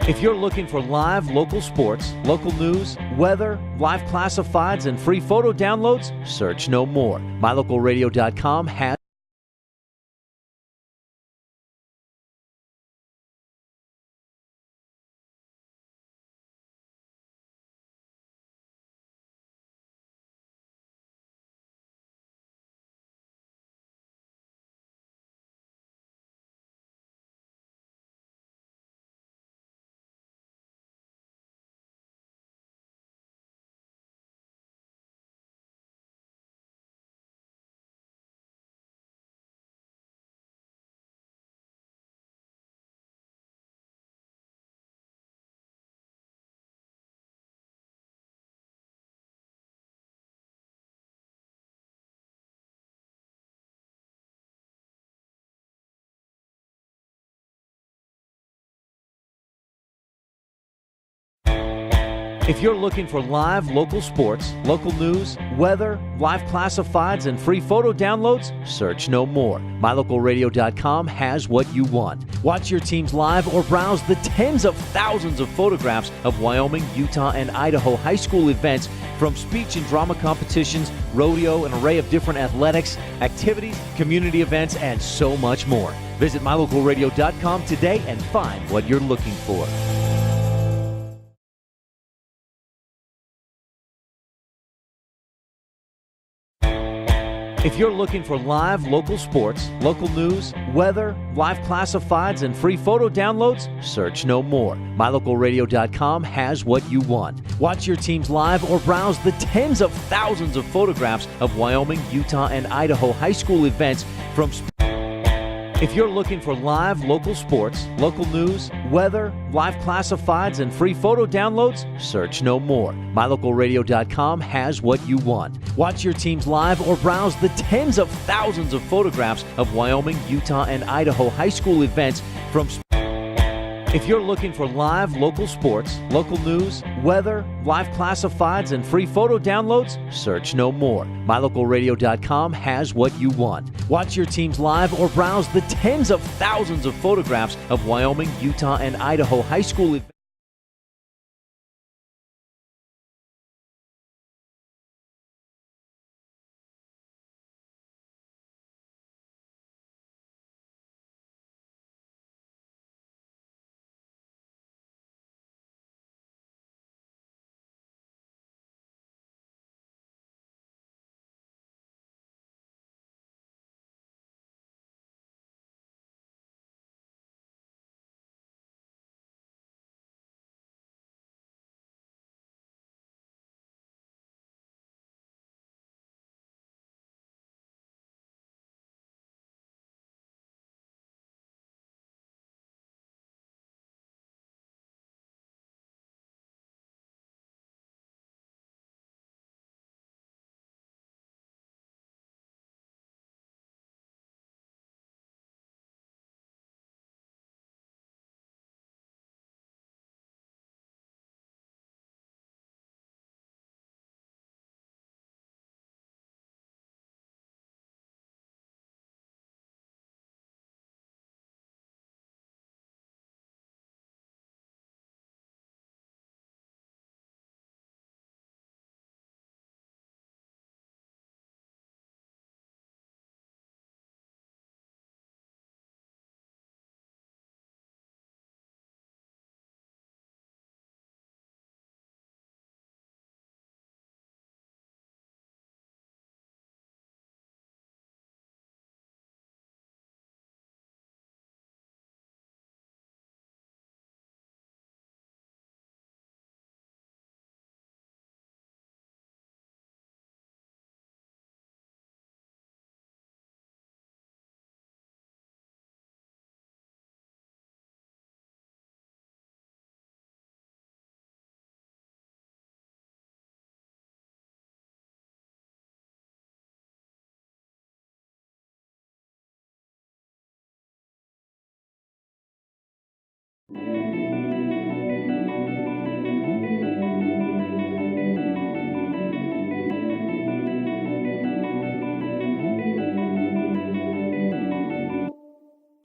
If you're looking for live local sports, local news, weather, live classifieds, and free photo downloads, search no more. MyLocalRadio.com has If you're looking for live local sports, local news, weather, live classifieds, and free photo downloads, search no more. MyLocalRadio.com has what you want. Watch your teams live or browse the tens of thousands of photographs of Wyoming, Utah, and Idaho high school events, from speech and drama competitions, rodeo, an array of different athletics, activities, community events, and so much more. Visit MyLocalRadio.com today and find what you're looking for. If you're looking for live local sports, local news, weather, live classifieds, and free photo downloads, search no more. MyLocalRadio.com has what you want. Watch your teams live or browse the tens of thousands of photographs of Wyoming, Utah, and Idaho high school events, from If you're looking for live local sports, local news, weather, live classifieds, and free photo downloads, search no more. MyLocalRadio.com has what you want. Watch your teams live or browse the tens of thousands of photographs of Wyoming, Utah, and Idaho high school events, from If you're looking for live local sports, local news, weather, live classifieds, and free photo downloads, search no more. MyLocalRadio.com has what you want. Watch your teams live or browse the tens of thousands of photographs of Wyoming, Utah, and Idaho high school events.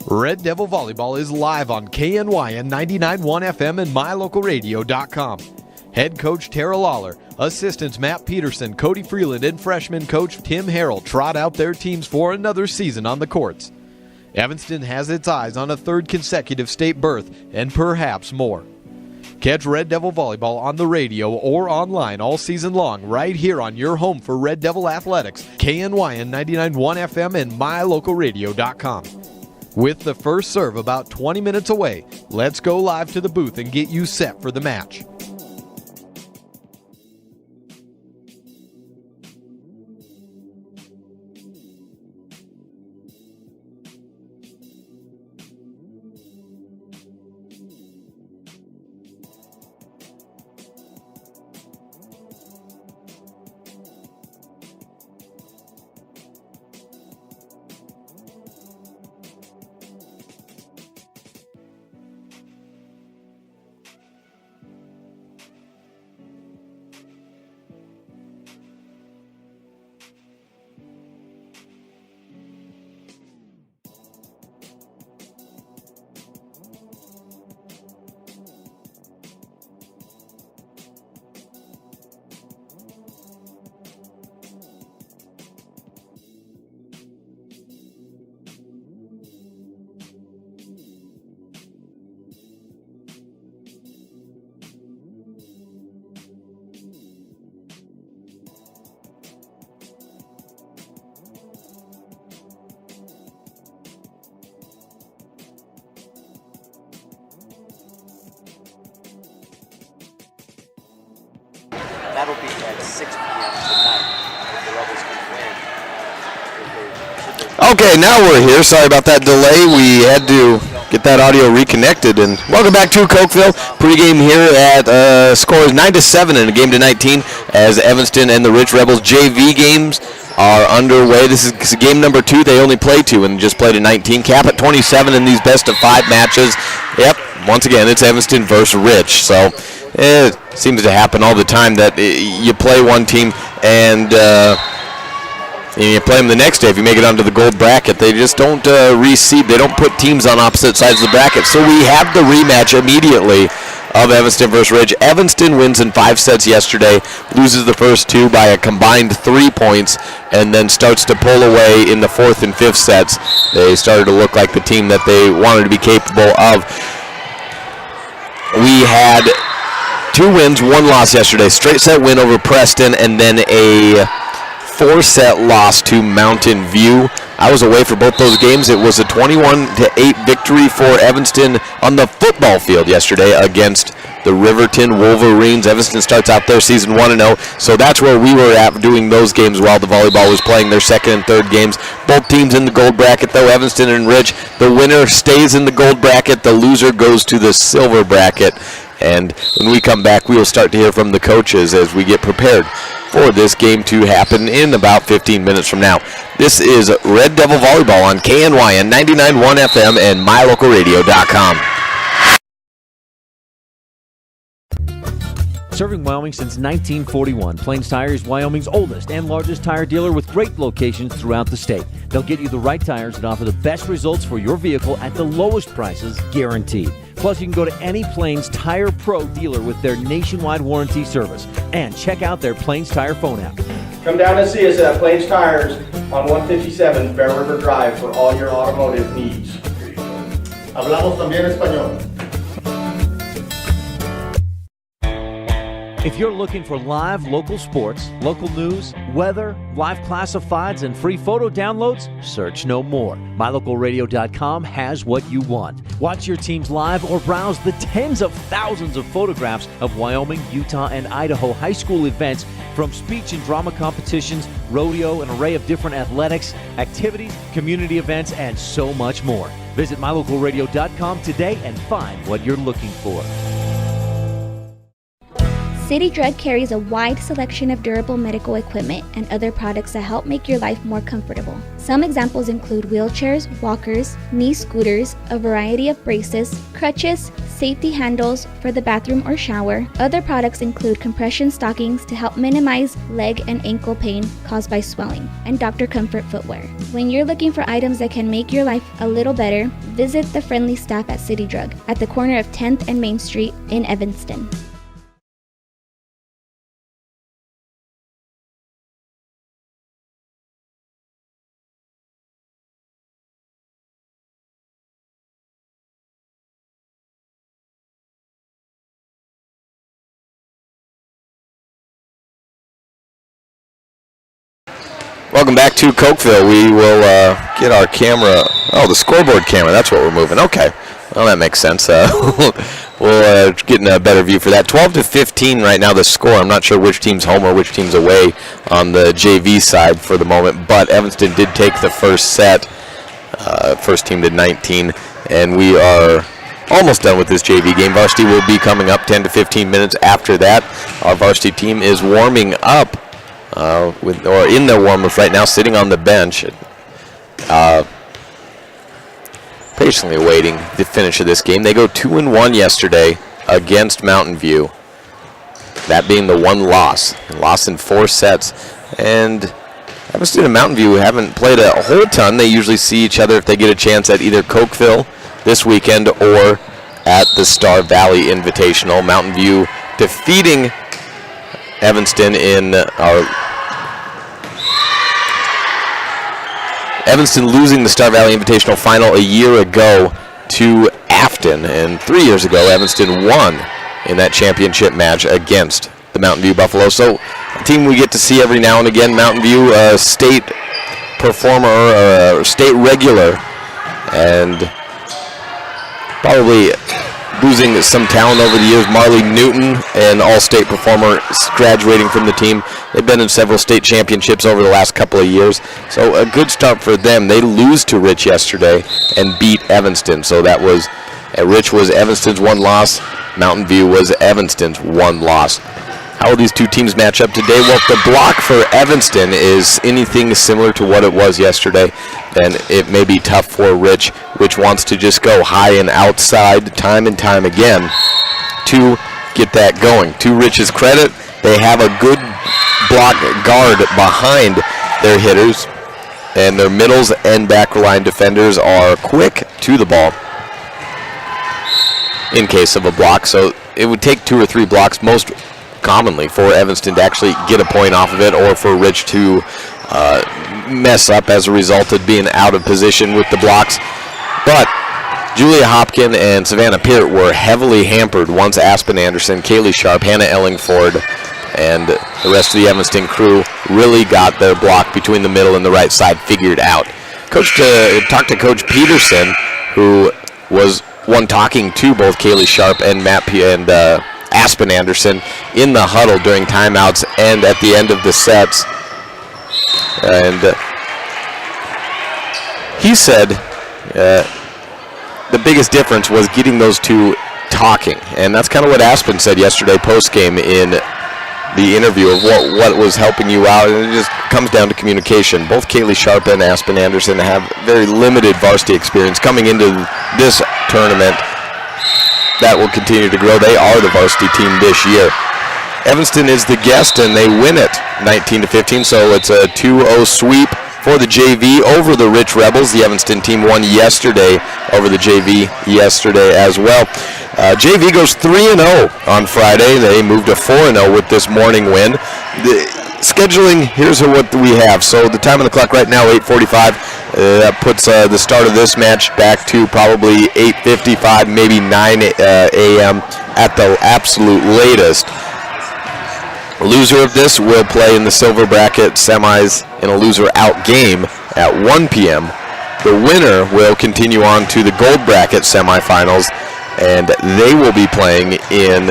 Red Devil Volleyball is live on KNYN 99.1 FM and MyLocalRadio.com. Head coach Tara Lawler, assistants Matt Peterson, Cody Freeland, and freshman coach Tim Harrell trot out their teams for another season on the courts. Evanston has its eyes on a third consecutive state berth and perhaps more. Catch Red Devil Volleyball on the radio or online all season long right here on your home for Red Devil Athletics, KNYN 99.1 FM and MyLocalRadio.com. With the first serve about 20 minutes away, let's go live to the booth and get you set for the match. That'll be at 6 p.m. tonight. If the Rebels can win. Okay, now we're here. Sorry about that delay. We had to get that audio reconnected. And welcome back to Cokeville. Pre-game here at scores 9-7 in a game to 19 as Evanston and the Rich Rebels JV games are underway. This is game number 2. They only play 2 and just played a 19. Cap at 27 in these best of 5 matches. Yep, once again, it's Evanston versus Rich. So it seems to happen all the time that you play one team and you play them the next day. If you make it onto the gold bracket, they just don't reseed. They don't put teams on opposite sides of the bracket. So we have the rematch immediately of Evanston versus Ridge. Evanston wins in 5 sets yesterday, loses the first 2 by a combined 3 points, and then starts to pull away in the 4th and 5th sets. They started to look like the team that they wanted to be capable of. We had 2 wins, 1 loss yesterday. Straight set win over Preston, and then a 4-set loss to Mountain View. I was away for both those games. It was a 21-8 victory for Evanston on the football field yesterday against the Riverton Wolverines. Evanston starts out their season 1-0, so that's where we were at doing those games while the volleyball was playing their 2nd and 3rd games. Both teams in the gold bracket, though, Evanston and Ridge. The winner stays in the gold bracket. The loser goes to the silver bracket. And when we come back, we will start to hear from the coaches as we get prepared for this game to happen in about 15 minutes from now. This is Red Devil Volleyball on KNYN 99.1 FM and MyLocalRadio.com. Serving Wyoming since 1941, Plains Tire is Wyoming's oldest and largest tire dealer with great locations throughout the state. They'll get you the right tires and offer the best results for your vehicle at the lowest prices, guaranteed. Plus, you can go to any Plains Tire Pro dealer with their nationwide warranty service. And check out their Plains Tire phone app. Come down and see us at Plains Tires on 157 Bear River Drive for all your automotive needs. Hablamos también español. If you're looking for live local sports, local news, weather, live classifieds, and free photo downloads, search no more. MyLocalRadio.com has what you want. Watch your teams live or browse the tens of thousands of photographs of Wyoming, Utah, and Idaho high school events, from speech and drama competitions, rodeo, an array of different athletics, activities, community events, and so much more. Visit MyLocalRadio.com today and find what you're looking for. City Drug carries a wide selection of durable medical equipment and other products that help make your life more comfortable. Some examples include wheelchairs, walkers, knee scooters, a variety of braces, crutches, safety handles for the bathroom or shower. Other products include compression stockings to help minimize leg and ankle pain caused by swelling, and Dr. Comfort footwear. When you're looking for items that can make your life a little better, visit the friendly staff at City Drug at the corner of 10th and Main Street in Evanston. Welcome back to Cokeville. We will get our camera. Oh, the scoreboard camera. That's what we're moving. Okay. Well, that makes sense. We'll get a better view for that. 12-15 right now, the score. I'm not sure which team's home or which team's away on the JV side for the moment, but Evanston did take the first set. First team did 19, and we are almost done with this JV game. Varsity will be coming up 10 to 15 minutes after that. Our varsity team is warming up. In their warm-ups right now, sitting on the bench, patiently awaiting the finish of this game. They go 2-1 yesterday against Mountain View, that being the one loss in 4 sets. And Evanston and Mountain View haven't played a whole ton. They usually see each other if they get a chance at either Cokeville this weekend or at the Star Valley Invitational. Mountain View defeating Evanston Evanston losing the Star Valley Invitational final a year ago to Afton, and 3 years ago Evanston won in that championship match against the Mountain View Buffalo. So a team we get to see every now and again. Mountain View, a state performer, state regular, and probably losing some talent over the years. Marley Newton, an all-state performer, graduating from the team. They've been in several state championships over the last couple of years, so a good start for them. They lose to Rich yesterday and beat Evanston, so that was, Rich was Evanston's one loss, Mountain View was Evanston's one loss. How will these two teams match up today? Well, if the block for Evanston is anything similar to what it was yesterday, then it may be tough for Rich, which wants to just go high and outside time and time again to get that going. To Rich's credit, they have a good block guard behind their hitters, and their middles and back line defenders are quick to the ball in case of a block. So it would take 2 or 3 blocks most commonly for Evanston to actually get a point off of it, or for Rich to mess up as a result of being out of position with the blocks. But Julia Hopkin and Savannah Peart were heavily hampered once Aspen Anderson, Kaylee Sharp, Hannah Ellingford, and the rest of the Evanston crew really got their block between the middle and the right side figured out. Talked to Coach Peterson, who was one talking to both Kaylee Sharp and Aspen Anderson in the huddle during timeouts and at the end of the sets. And he said the biggest difference was getting those two talking. And that's kind of what Aspen said yesterday post-game in the interview of what was helping you out. And it just comes down to communication. Both Kaylee Sharp and Aspen Anderson have very limited varsity experience coming into this tournament. That will continue to grow. They are the varsity team this year. Evanston is the guest, and they win it 19-15, so it's a 2-0 sweep for the JV over the Rich Rebels. The Evanston team won yesterday over the JV yesterday as well. JV goes 3-0 on Friday. They moved to 4-0 with this morning win. Scheduling, here's what we have. So the time on the clock right now, 8:45. That puts the start of this match back to probably 8:55, maybe 9 a.m. at the absolute latest. The loser of this will play in the silver bracket semis in a loser-out game at 1 p.m. The winner will continue on to the gold bracket semifinals, and they will be playing in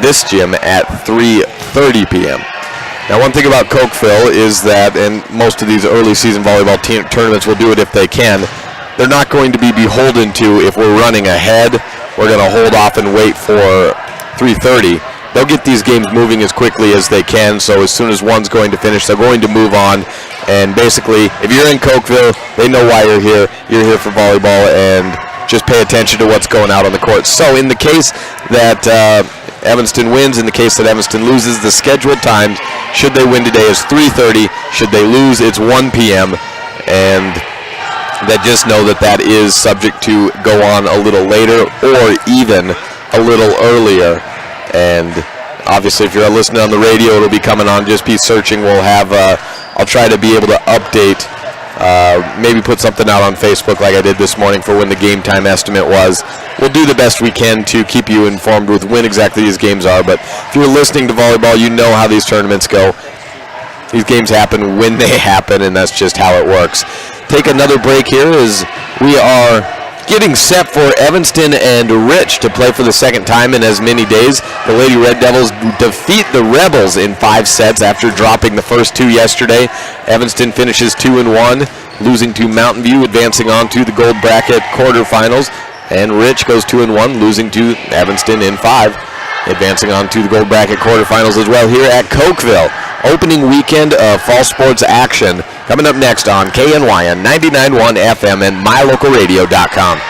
this gym at 3:30 p.m. Now, one thing about Cokeville is that, and most of these early season volleyball tournaments will do it if they can, they're not going to be beholden to if we're running ahead, we're going to hold off and wait for 3:30. they'll get these games moving as quickly as they can. So as soon as one's going to finish, they're going to move on. And basically, if you're in Cokeville, they know why you're here. You're here for volleyball, and just pay attention to what's going out on the court. So in the case that Evanston wins, in the case that Evanston loses, the scheduled times, should they win today, is 3:30. Should they lose, it's 1 p.m. And that just know that is subject to go on a little later or even a little earlier. And obviously, if you're listening on the radio, it'll be coming on. Just be searching. We'll have, I'll try to be able to update, maybe put something out on Facebook like I did this morning for when the game time estimate was. We'll do the best we can to keep you informed with when exactly these games are. But if you're listening to volleyball, you know how these tournaments go. These games happen when they happen, and that's just how it works. Take another break here as we are getting set for Evanston and Rich to play for the second time in as many days. The Lady Red Devils defeat the Rebels in 5 sets after dropping the first 2 yesterday. Evanston finishes 2-1, losing to Mountain View, advancing on to the gold bracket quarterfinals. And Rich goes 2-1, losing to Evanston in 5, advancing on to the gold bracket quarterfinals as well here at Cokeville. Opening weekend of fall sports action coming up next on KNYN 99.1 FM and mylocalradio.com.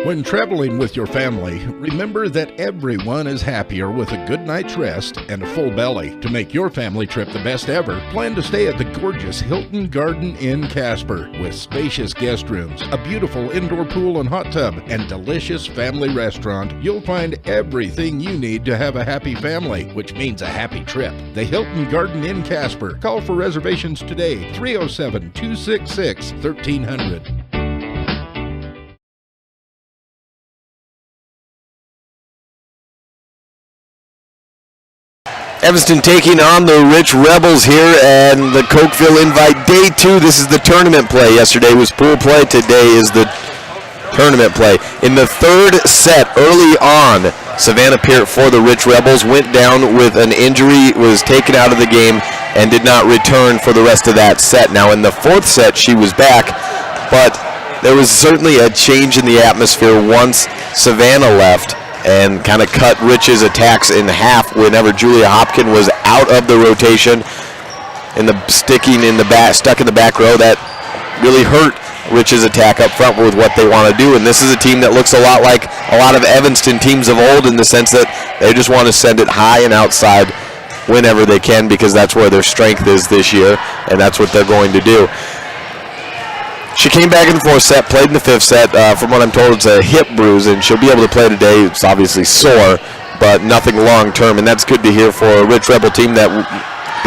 When traveling with your family, remember that everyone is happier with a good night's rest and a full belly. To make your family trip the best ever, plan to stay at the gorgeous Hilton Garden Inn Casper with spacious guest rooms, a beautiful indoor pool and hot tub, and delicious family restaurant. You'll find everything you need to have a happy family, which means a happy trip. The Hilton Garden Inn Casper. Call for reservations today, 307-266-1300. Evanston taking on the Rich Rebels here, and the Cokeville Invite Day 2. This is the tournament play. Yesterday was pool play. Today is the tournament play. In the third set, early on, Savannah Peart for the Rich Rebels went down with an injury, was taken out of the game, and did not return for the rest of that set. Now, in the fourth set, she was back, but there was certainly a change in the atmosphere once Savannah left, and kind of cut Rich's attacks in half whenever Julia Hopkin was out of the rotation and stuck in the back row. That really hurt Rich's attack up front with what they want to do. And this is a team that looks a lot like a lot of Evanston teams of old in the sense that they just want to send it high and outside whenever they can, because that's where their strength is this year, and that's what they're going to do. She came back in the fourth set, played in the fifth set. From what I'm told, it's a hip bruise, and she'll be able to play today. It's obviously sore, but nothing long-term, and that's good to hear for a Rich Rebel team that,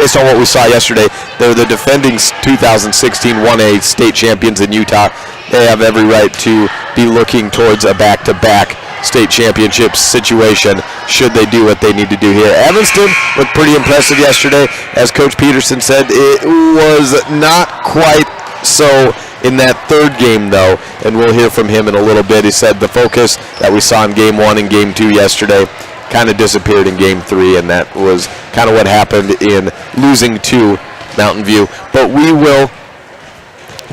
based on what we saw yesterday, they're the defending 2016 1A state champions in Utah. They have every right to be looking towards a back-to-back state championship situation should they do what they need to do here. Evanston looked pretty impressive yesterday. As Coach Peterson said, it was not quite so in that third game, though, and we'll hear from him in a little bit. He said the focus that we saw in Game 1 and Game 2 yesterday kind of disappeared in Game 3, and that was kind of what happened in losing to Mountain View. But we will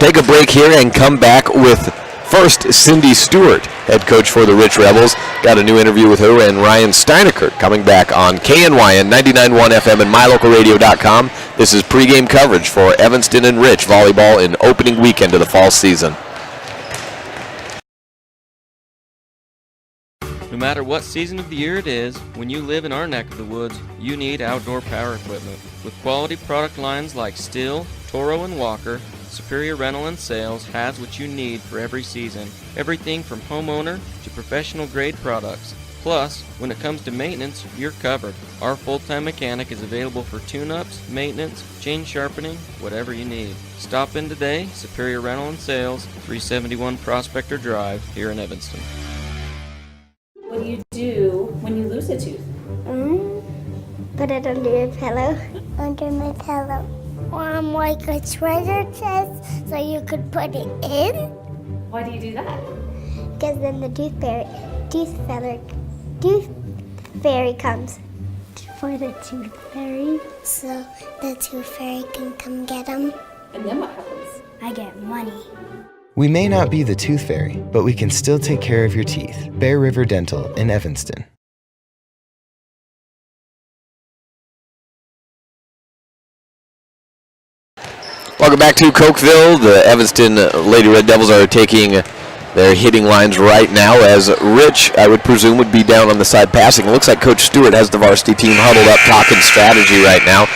take a break here and come back with first Cindy Stewart, head coach for the Rich Rebels. Got a new interview with her and Ryan Steinekert coming back on KNYN 99.1 FM and mylocalradio.com. This is pregame coverage for Evanston and Rich volleyball in opening weekend of the fall season. No matter what season of the year it is, when you live in our neck of the woods, you need outdoor power equipment. With quality product lines like Stihl, Toro, and Walker, Superior Rental and Sales has what you need for every season. Everything from homeowner to professional grade products. Plus, when it comes to maintenance, you're covered. Our full-time mechanic is available for tune-ups, maintenance, chain sharpening, whatever you need. Stop in today, Superior Rental and Sales, 371 Prospector Drive, here in Evanston. What do you do when you lose a tooth? Put it under your pillow. Under my pillow. Like a treasure chest so you could put it in. Why do you do that? Because then the tooth fairy comes. For the tooth fairy. So the tooth fairy can come get them. And then what happens? I get money. We may not be the tooth fairy, but we can still take care of your teeth. Bear River Dental in Evanston. Welcome back to Cokeville. The Evanston Lady Red Devils are taking their hitting lines right now as Rich, I would presume, would be down on the side passing. It looks like Coach Stewart has the varsity team huddled up talking strategy right now.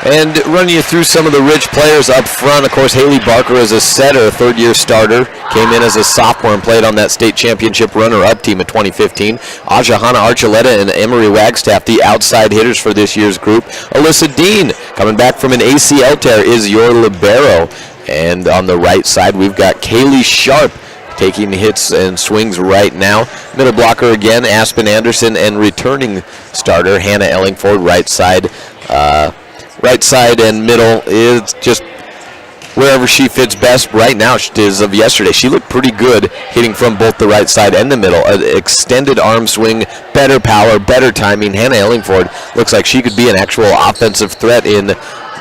And running you through some of the Rich players up front, of course, Haley Barker is a setter, third-year starter. Came in as a sophomore and played on that state championship runner-up team in 2015. Ajahana Archuleta and Emery Wagstaff, the outside hitters for this year's group. Alyssa Dean, coming back from an ACL tear, is your libero. And on the right side, we've got Kaylee Sharp taking hits and swings right now. Middle blocker again, Aspen Anderson, and returning starter, Hannah Ellingford, right side. Right side and middle is just wherever she fits best right now. As of yesterday, she looked pretty good hitting from both the right side and the middle. An extended arm swing, better power, better timing. Hannah Ellingford looks like she could be an actual offensive threat in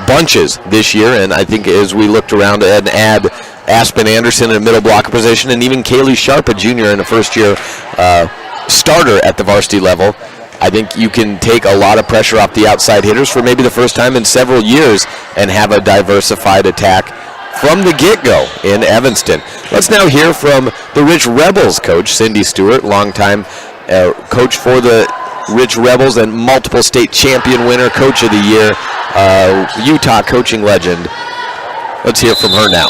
bunches this year, and I think as we looked around and add Aspen Anderson in a middle blocker position, and even Kaylee Sharp, a junior and a first-year starter at the varsity level, I think you can take a lot of pressure off the outside hitters for maybe the first time in several years and have a diversified attack from the get-go in Evanston. Let's now hear from the Rich Rebels coach, Cindy Stewart, longtime coach for the Rich Rebels and multiple state champion winner, coach of the year, Utah coaching legend. Let's hear from her now.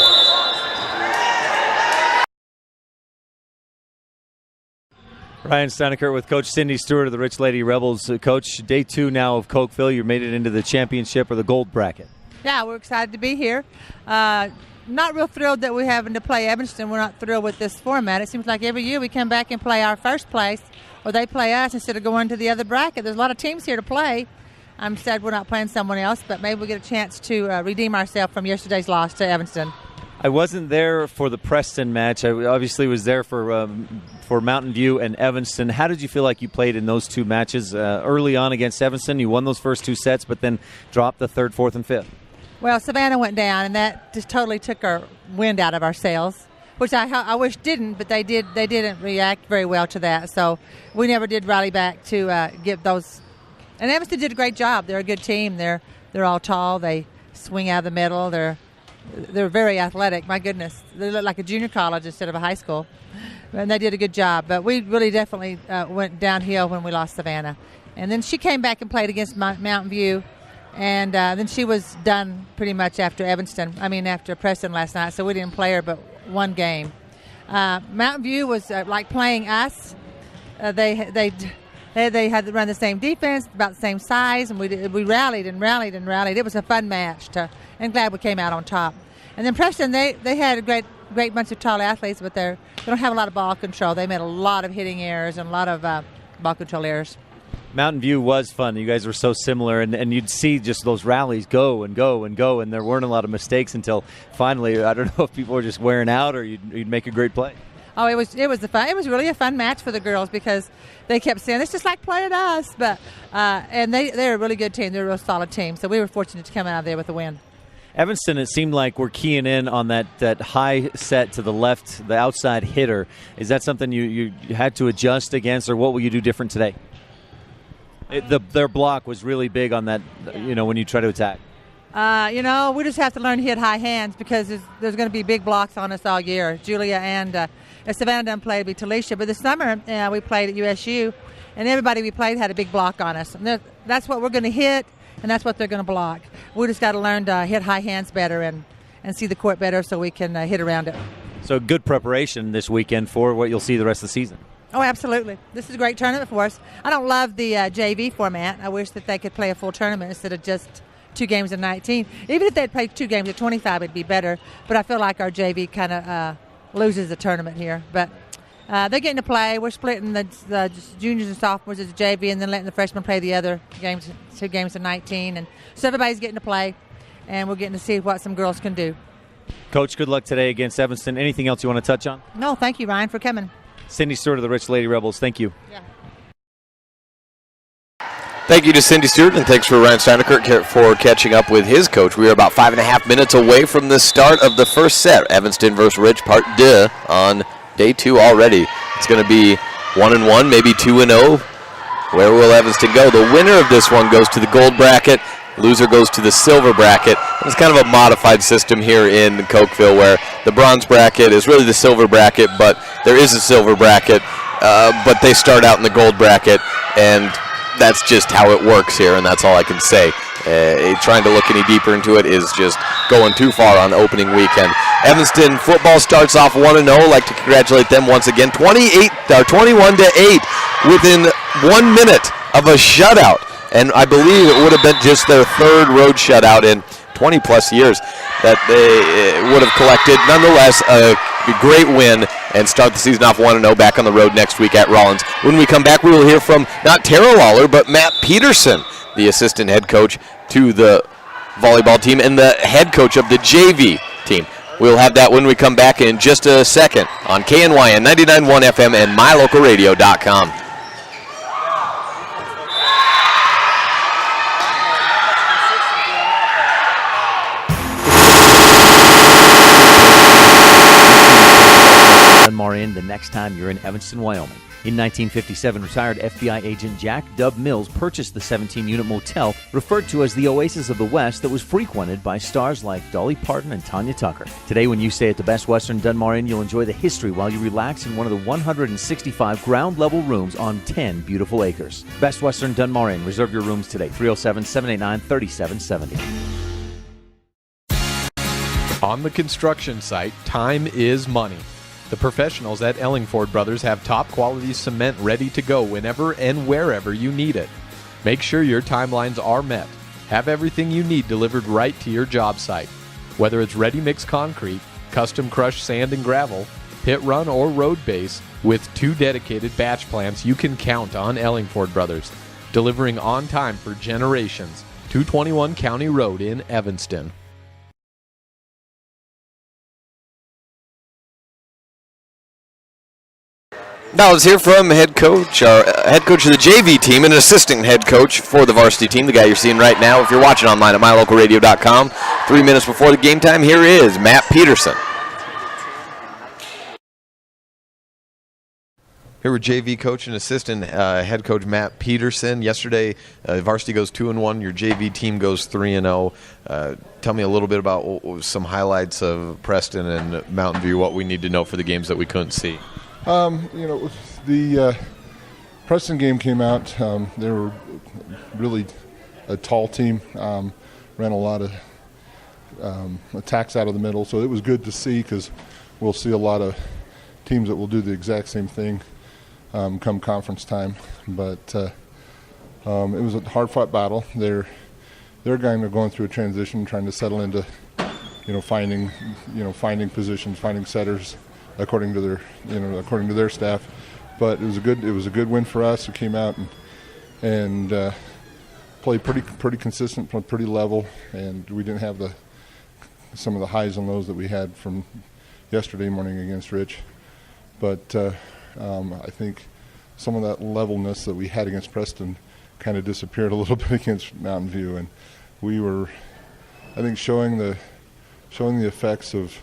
Ryan Steinecker with Coach Cindy Stewart of the Rich Lady Rebels. Coach, day 2 now of Cokeville. You made it into the championship or the gold bracket. Yeah, we're excited to be here. Not real thrilled that we're having to play Evanston. We're not thrilled with this format. It seems like every year we come back and play our first place, or they play us instead of going to the other bracket. There's a lot of teams here to play. I'm sad we're not playing someone else, but maybe we'll get a chance to redeem ourselves from yesterday's loss to Evanston. I wasn't there for the Preston match. I obviously was there for Mountain View and Evanston. How did you feel like you played in those two matches? Early on against Evanston, you won those first 2 sets, but then dropped the 3rd, 4th, and 5th. Well, Savannah went down, and that just totally took our wind out of our sails, which I wish didn't, but they didn't react very well to that. So we never did rally back to get those. And Evanston did a great job. They're a good team. They're all tall. They swing out of the middle. They're very athletic. My goodness, they look like a junior college instead of a high school, and they did a good job. But we really definitely went downhill when we lost Savannah. And then she came back and played against Mountain View, and then she was done pretty much after after Preston last night. So we didn't play her but one game. Mountain View was like playing us. They had to run the same defense, about the same size, and we rallied and rallied and rallied. It was a fun match, and glad we came out on top. And then Preston, they had a great bunch of tall athletes, but they don't have a lot of ball control. They made a lot of hitting errors and a lot of ball control errors. Mountain View was fun. You guys were so similar, and you'd see just those rallies go and go and go, and there weren't a lot of mistakes until finally, I don't know if people were just wearing out or you'd make a great play. Oh, it was really a fun match for the girls because they kept saying it's just like playing us, but and they're a really good team. They're a real solid team, so we were fortunate to come out of there with a win. Evanston, it seemed like we're keying in on that high set to the left, the outside hitter. Is that something you had to adjust against, or what will you do different today? Their block was really big on that, when you try to attack. We just have to learn to hit high hands because there's going to be big blocks on us all year. Julia and Savannah done played, it'd be Talisha. But this summer, we played at USU, and everybody we played had a big block on us. And that's what we're going to hit, and that's what they're going to block. We just got to learn to hit high hands better and see the court better so we can hit around it. So good preparation this weekend for what you'll see the rest of the season. Oh, absolutely. This is a great tournament for us. I don't love the JV format. I wish that they could play a full tournament instead of just 2 games in 19. Even if they'd play 2 games at 25, it'd be better. But I feel like our JV kind of loses the tournament here. But they're getting to play. We're splitting the juniors and sophomores as a JV and then letting the freshmen play the other games, 2 games in 19. And so everybody's getting to play, and we're getting to see what some girls can do. Coach, good luck today against Evanston. Anything else you want to touch on? No, thank you, Ryan, for coming. Cindy Stewart of the Rich Lady Rebels, thank you. Yeah. Thank you to Cindy Stewart, and thanks for Ryan Steineckert for catching up with his coach. We are about 5.5 minutes away from the start of the first set. Evanston versus Rich, part 2 on day 2 already. It's going to be 1-1, maybe 2-0. Where will Evanston go? The winner of this one goes to the gold bracket. Loser goes to the silver bracket. It's kind of a modified system here in Cokeville where the bronze bracket is really the silver bracket, but there is a silver bracket, but they start out in the gold bracket, and that's just how it works here, and that's all I can say. Trying to look any deeper into it is just going too far on opening weekend. Evanston football starts off 1-0. I'd like to congratulate them once again. 21-8 within 1 minute of a shutout. And I believe it would have been just their third road shutout in 20-plus years that they would have collected. Nonetheless, a great win and start the season off 1-0 back on the road next week at Rollins. When we come back, we will hear from not Tara Lawler, but Matt Peterson, the assistant head coach to the volleyball team and the head coach of the JV team. We'll have that when we come back in just a second on KNYN 99.1 FM and mylocalradio.com. Dunmar Inn the next time you're in Evanston, Wyoming. In 1957, retired FBI agent Jack Dub Mills purchased the 17-unit motel referred to as the Oasis of the West that was frequented by stars like Dolly Parton and Tanya Tucker. Today, when you stay at the Best Western Dunmar Inn, you'll enjoy the history while you relax in one of the 165 ground-level rooms on 10 beautiful acres. Best Western Dunmar Inn. Reserve your rooms today, 307-789-3770. On the construction site, time is money. The professionals at Ellingford Brothers have top-quality cement ready to go whenever and wherever you need it. Make sure your timelines are met. Have everything you need delivered right to your job site. Whether it's ready-mix concrete, custom crushed sand and gravel, pit run, or road base, with 2 dedicated batch plants, you can count on Ellingford Brothers, delivering on time for generations. 221 County Road in Evanston. Now let's hear from head coach of the JV team and an assistant head coach for the varsity team, the guy you're seeing right now. If you're watching online at mylocalradio.com, 3 minutes before the game time, here is Matt Peterson. Here with JV coach and assistant head coach Matt Peterson. Yesterday, varsity goes 2-1. Your JV team goes 3-0. Tell me a little bit about some highlights of Preston and Mountain View, what we need to know for the games that we couldn't see. The Preston game came out. They were really a tall team, ran a lot of attacks out of the middle, so it was good to see because we'll see a lot of teams that will do the exact same thing come conference time. But it was a hard-fought battle. They're kind of going through a transition, trying to settle into, finding positions, finding setters according to their staff. But it was a good win for us. We came out and played pretty consistent, played pretty level, and we didn't have some of the highs and lows that we had from yesterday morning against Rich. But I think some of that levelness that we had against Preston kind of disappeared a little bit against Mountain View, and we were, I think, showing the effects of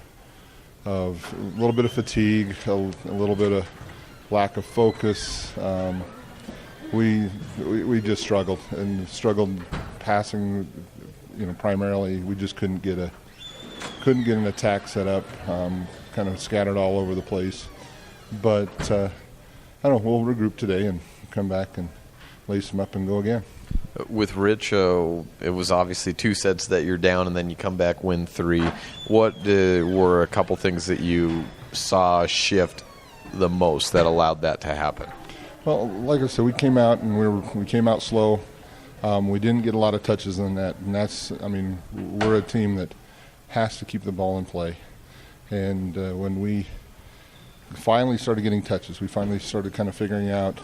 a little bit of fatigue, a little bit of lack of focus. We just struggled passing. Primarily, we just couldn't get an attack set up. Kind of scattered all over the place. But I don't know. We'll regroup today and come back and lace them up and go again. With Rich, it was obviously 2 sets that you're down, and then you come back, win 3. What were a couple things that you saw shift the most that allowed that to happen? Well, like I said, we came out and we came out slow. We didn't get a lot of touches on that, and we're a team that has to keep the ball in play. And when we finally started getting touches, we finally started kind of figuring out,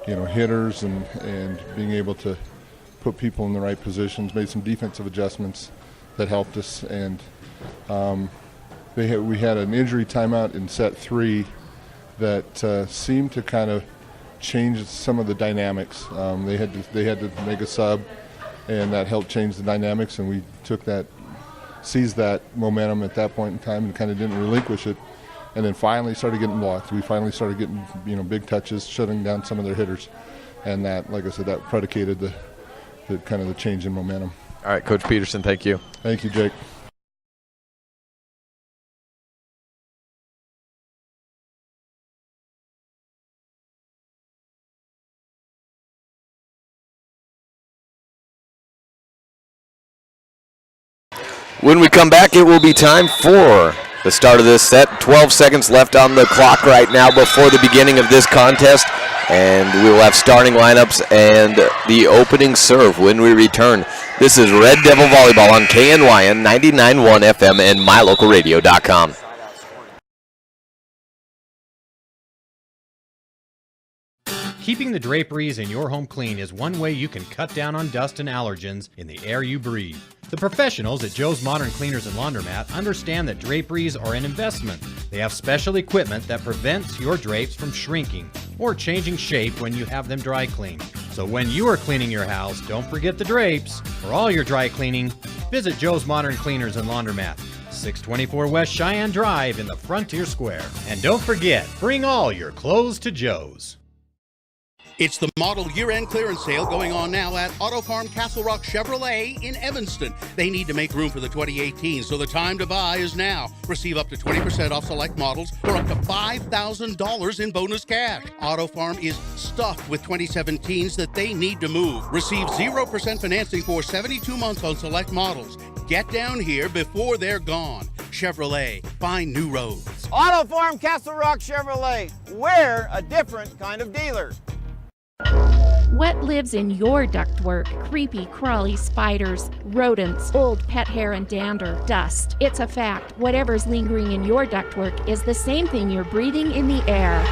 hitters and being able to put people in the right positions, made some defensive adjustments that helped us. And we had an injury timeout in set 3 that seemed to kind of changed some of the dynamics. They had to make a sub, and that helped change the dynamics, and we seized that momentum at that point in time and kind of didn't relinquish it, and then finally started getting blocked. We finally started getting big touches, shutting down some of their hitters, and that, like I said, that predicated the kind of the change in momentum. All right, Coach Peterson, thank you. Thank you, Jake. When we come back, it will be time for the start of this set. 12 seconds left on the clock right now before the beginning of this contest. And we will have starting lineups and the opening serve when we return. This is Red Devil Volleyball on KNYN 99.1 FM and mylocalradio.com. Keeping the draperies in your home clean is one way you can cut down on dust and allergens in the air you breathe. The professionals at Joe's Modern Cleaners and Laundromat understand that draperies are an investment. They have special equipment that prevents your drapes from shrinking or changing shape when you have them dry cleaned. So when you are cleaning your house, don't forget the drapes. For all your dry cleaning, visit Joe's Modern Cleaners and Laundromat, 624 West Cheyenne Drive in the Frontier Square. And don't forget, bring all your clothes to Joe's. It's the model year-end clearance sale going on now at Auto Farm Castle Rock Chevrolet in Evanston. They need to make room for the 2018, so the time to buy is now. Receive up to 20% off select models or up to $5,000 in bonus cash. Auto Farm is stuffed with 2017s that they need to move. Receive 0% financing for 72 months on select models. Get down here before they're gone. Chevrolet, find new roads. Auto Farm Castle Rock Chevrolet. We're a different kind of dealer. What lives in your ductwork? Creepy, crawly spiders, rodents, old pet hair and dander, dust. It's a fact. Whatever's lingering in your ductwork is the same thing you're breathing in the air.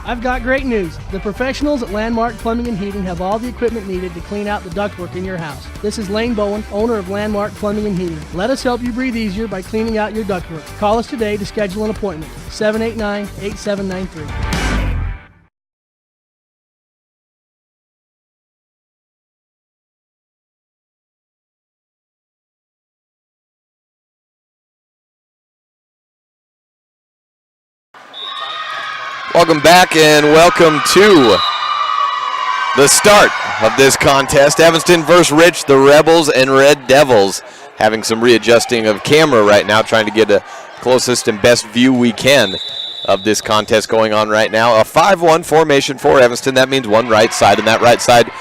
I've got great news. The professionals at Landmark Plumbing and Heating have all the equipment needed to clean out the ductwork in your house. This is Lane Bowen, owner of Landmark Plumbing and Heating. Let us help you breathe easier by cleaning out your ductwork. Call us today to schedule an appointment. 789-8793. Welcome back and welcome to the start of this contest. Evanston versus Rich, the Rebels and Red Devils having some readjusting of camera right now, trying to get the closest and best view we can of this contest going on right now. A 5-1 formation for Evanston. That means one right side, and that right side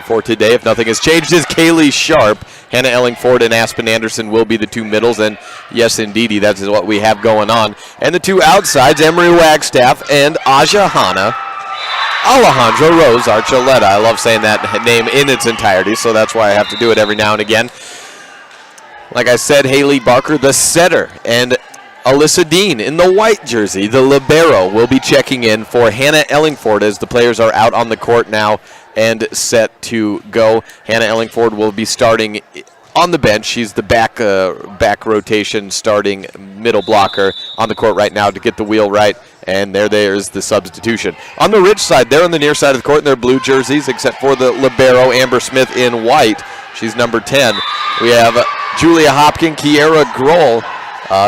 for today, if nothing has changed, is Kaylee Sharp. Hannah Ellingford and Aspen Anderson will be the two middles, and yes, indeedy, that is what we have going on. And the two outsides, Emery Wagstaff and Aja Hanna. Alejandro Rose Archuleta. I love saying that name in its entirety, so that's why I have to do it every now and again. Like I said, Haley Barker, the setter, and Alyssa Dean in the white jersey, the libero, will be checking in for Hannah Ellingford as the players are out on the court now and set to go. Hannah Ellingford will be starting on the bench. She's the back rotation starting middle blocker on the court right now to get the wheel right, and there's the substitution. On the Rich side, they're on the near side of the court in their blue jerseys, except for the libero, Amber Smith, in white. She's number 10. We have Julia Hopkin, Kiera Grohl.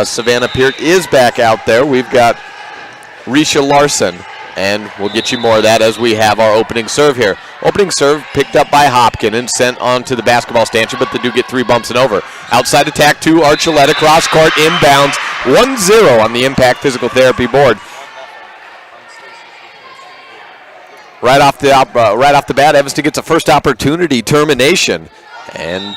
Savannah Peart is back out there. We've got Risha Larson, and we'll get you more of that as we have our opening serve here. Opening serve picked up by Hopkin and sent on to the basketball stanchion, but they do get 3 bumps and over. Outside attack to Archuleta, cross court, inbounds, 1-0 on the Impact Physical Therapy board. Right off the bat, Evanston gets a first opportunity termination and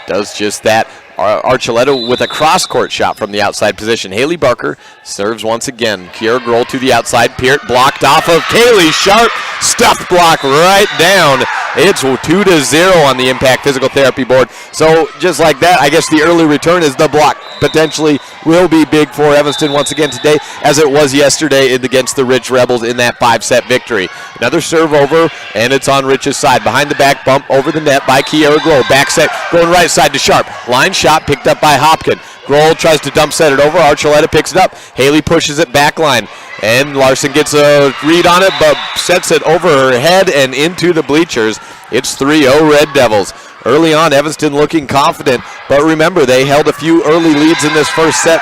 does just that. Archuleta with a cross-court shot from the outside position. Haley Barker serves once again. Kiera Grohl to the outside. Peart blocked off of Kaylee Sharp. Stuffed block right down. It's 2-0 on the Impact Physical Therapy board. So just like that, I guess the early return is the block. Potentially will be big for Evanston once again today, as it was yesterday against the Rich Rebels in that 5-set victory. Another serve over, and it's on Rich's side. Behind the back bump over the net by Kiera Grohl. Back set going right side to Sharp. Line shot picked up by Hopkin. Grohl tries to dump set it over. Archuleta picks it up. Haley pushes it back line. And Larson gets a read on it, but sets it over her head and into the bleachers. It's 3-0 Red Devils. Early on, Evanston looking confident, but remember, they held a few early leads in this first set.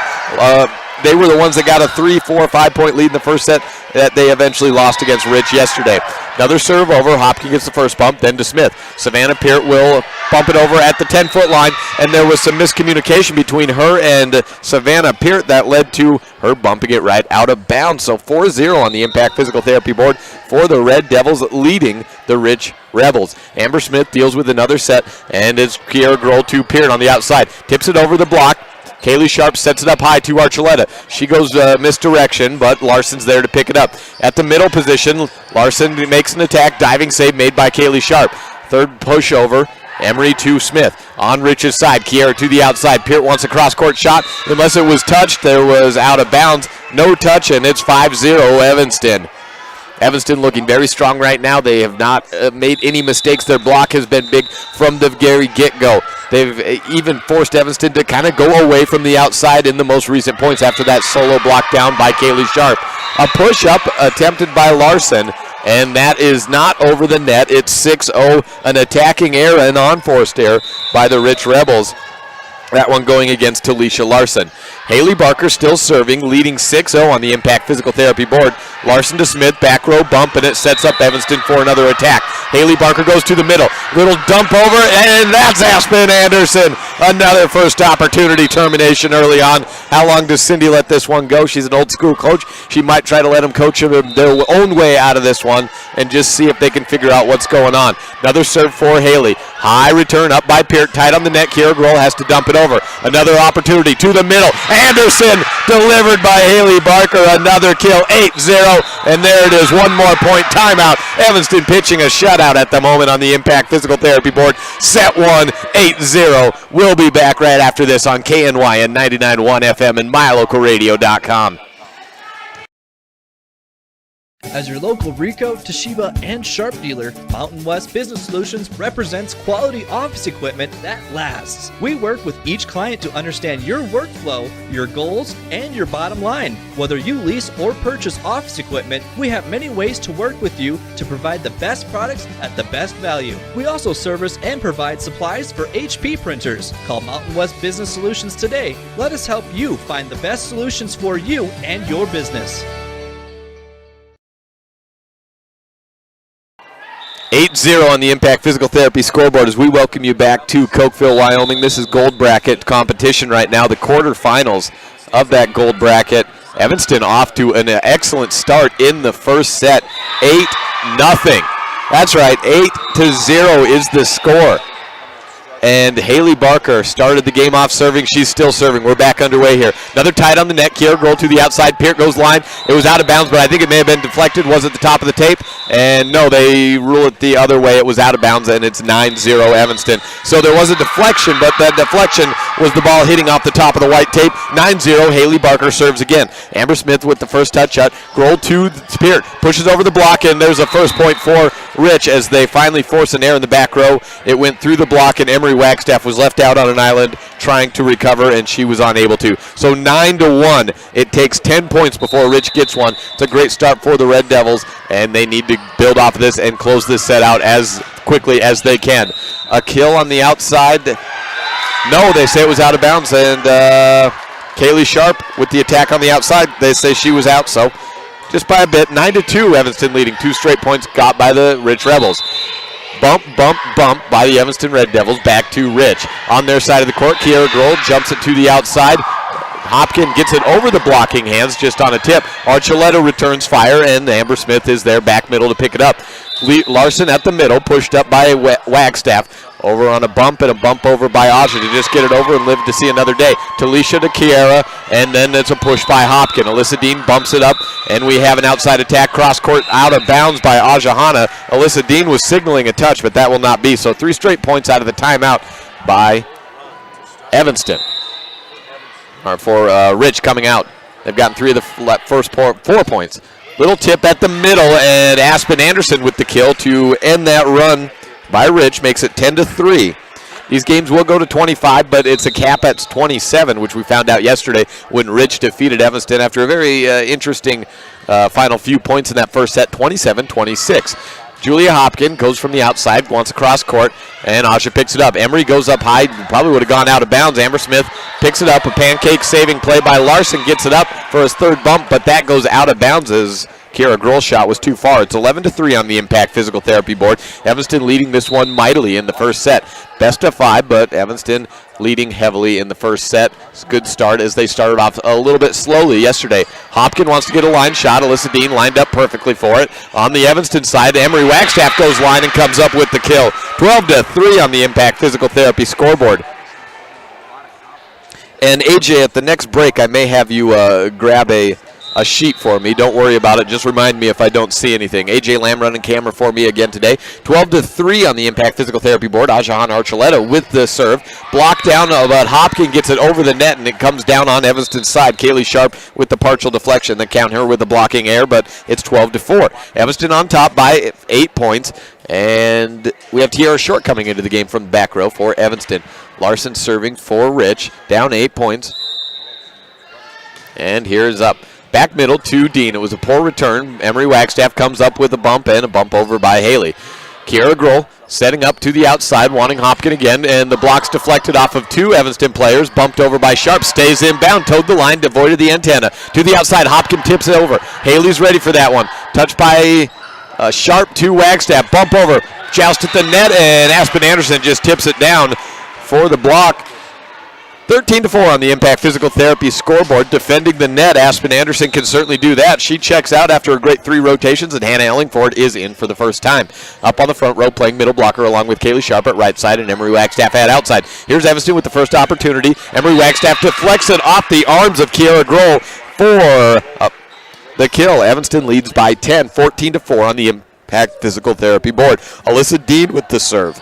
They were the ones that got a 3, 4, 5-point lead in the first set that they eventually lost against Rich yesterday. Another serve over. Hopkins gets the first bump, then to Smith. Savannah Peart will bump it over at the 10-foot line, and there was some miscommunication between her and Savannah Peart that led to her bumping it right out of bounds. So 4-0 on the Impact Physical Therapy board for the Red Devils, leading the Rich Rebels. Amber Smith deals with another set, and it's Kiera Grohl to Peart on the outside. Tips it over the block. Kaylee Sharp sets it up high to Archuleta. She goes misdirection, but Larson's there to pick it up. At the middle position, Larson makes an attack. Diving save made by Kaylee Sharp. Third pushover. Emery to Smith. On Rich's side. Kiera to the outside. Peart wants a cross-court shot. Unless it was touched, there was out of bounds. No touch, and it's 5-0 Evanston. Evanston looking very strong right now. They have not made any mistakes. Their block has been big from the very get-go. They've even forced Evanston to kind of go away from the outside in the most recent points after that solo block down by Kaylee Sharp. A push-up attempted by Larson, and that is not over the net. It's 6-0, an attacking error, an unforced error by the Rich Rebels. That one going against Talisha Larson. Haley Barker still serving, leading 6-0 on the Impact Physical Therapy board. Larson to Smith, back row bump, and it sets up Evanston for another attack. Haley Barker goes to the middle. Little dump over, and that's Aspen Anderson. Another first opportunity termination early on. How long does Cindy let this one go? She's an old school coach. She might try to let them coach them their own way out of this one and just see if they can figure out what's going on. Another serve for Haley. High return up by Peart, tight on the net. Kiera Grohl has to dump it over. Another opportunity to the middle. Anderson delivered by Haley Barker. Another kill, 8-0. And there it is, one more point, timeout. Evanston pitching a shutout at the moment on the Impact Physical Therapy board. Set 1, 8-0. We'll be back right after this on KNY and 99.1 FM and MyLocalRadio.com. As your local Ricoh, Toshiba, and Sharp dealer, Mountain West Business Solutions represents quality office equipment that lasts. We work with each client to understand your workflow, your goals, and your bottom line. Whether you lease or purchase office equipment, we have many ways to work with you to provide the best products at the best value. We also service and provide supplies for HP printers. Call Mountain West Business Solutions today. Let us help you find the best solutions for you and your business. 8-0 on the Impact Physical Therapy scoreboard as we welcome you back to Cokeville, Wyoming. This is gold bracket competition right now, the quarterfinals of that gold bracket. Evanston off to an excellent start in the first set, 8-0. That's right, 8-0 is the score. And Haley Barker started the game off serving. She's still serving. We're back underway here. Another tight on the net. Kiera Grohl to the outside. Peart goes line. It was out of bounds, but I think it may have been deflected. Was at the top of the tape. And no, they rule it the other way. It was out of bounds, and it's 9-0 Evanston. So there was a deflection, but that deflection was the ball hitting off the top of the white tape. 9-0. Haley Barker serves again. Amber Smith with the first touch shot. Grohl to Peart. Pushes over the block, and there's a first point for Rich as they finally force an error in the back row. It went through the block, and Emery Wagstaff was left out on an island trying to recover, and she was unable to. So 9-1. It takes 10 points before Rich gets one. It's a great start for the Red Devils, and they need to build off of this and close this set out as quickly as they can. A kill on the outside. No, they say it was out of bounds, and Kaylee Sharp with the attack on the outside. They say she was out, so just by a bit. 9-2, Evanston leading. 2 straight points got by the Rich Rebels. Bump, bump, bump by the Evanston Red Devils. Back to Rich. On their side of the court, Kiera Grohl jumps it to the outside. Hopkins gets it over the blocking hands just on a tip. Archuleta returns fire, and Amber Smith is there back middle to pick it up. Larson at the middle, pushed up by Wagstaff. Over on a bump and a bump over by Aja to just get it over and live to see another day. Talisha to Kiera, and then it's a push by Hopkins. Alyssa Dean bumps it up, and we have an outside attack, cross court out of bounds by Aja Hanna. Alyssa Dean was signaling a touch, but that will not be. So 3 straight points out of the timeout by Evanston. Or for Rich coming out. They've gotten 3 of the first 4 points. Little tip at the middle, and Aspen Anderson with the kill to end that run by Rich, makes it 10-3. These games will go to 25, but it's a cap at 27, which we found out yesterday when Rich defeated Evanston after a very interesting final few points in that first set, 27-26. Julia Hopkin goes from the outside, wants to cross court, and Asha picks it up. Emery goes up high, probably would have gone out of bounds. Amber Smith picks it up. A pancake saving play by Larson gets it up for his third bump, but that goes out of bounds as Kira Grohl's shot was too far. It's 11-3 on the Impact Physical Therapy board. Evanston leading this one mightily in the first set. Best of 5, but Evanston leading heavily in the first set. It's a good start as they started off a little bit slowly yesterday. Hopkin wants to get a line shot. Alyssa Dean lined up perfectly for it. On the Evanston side, Emery Wagstaff goes line and comes up with the kill. 12-3 on the Impact Physical Therapy scoreboard. And AJ, at the next break, I may have you grab a sheet for me. Don't worry about it. Just remind me if I don't see anything. AJ Lamb running camera for me again today. 12-3 on the Impact Physical Therapy board. Ajahan Archuleta with the serve. Block down, but Hopkin gets it over the net, and it comes down on Evanston's side. Kaylee Sharp with the partial deflection. Then count her with the blocking error, but it's 12-4. Evanston on top by 8 points. And we have Tiara Short coming into the game from the back row for Evanston. Larson serving for Rich. Down 8 points. And here's up. Back middle to Dean. It was a poor return. Emery Wagstaff comes up with a bump and a bump over by Haley. Kiera Grohl setting up to the outside, wanting Hopkin again, and the block's deflected off of 2 Evanston players, bumped over by Sharp, stays inbound, towed the line, devoided the antenna. To the outside, Hopkin tips it over. Haley's ready for that one. Touched by Sharp to Wagstaff, bump over, joust at the net, and Aspen Anderson just tips it down for the block. 13-4 on the Impact Physical Therapy scoreboard. Defending the net, Aspen Anderson can certainly do that. She checks out after a great 3 rotations, and Hannah Ellingford is in for the first time. Up on the front row, playing middle blocker along with Kaylee Sharp at right side and Emery Wagstaff at outside. Here's Evanston with the first opportunity. Emery Wagstaff deflects it off the arms of Kiara Grohl for the kill. Evanston leads by 10, 14-4 on the Impact Physical Therapy board. Alyssa Dean with the serve.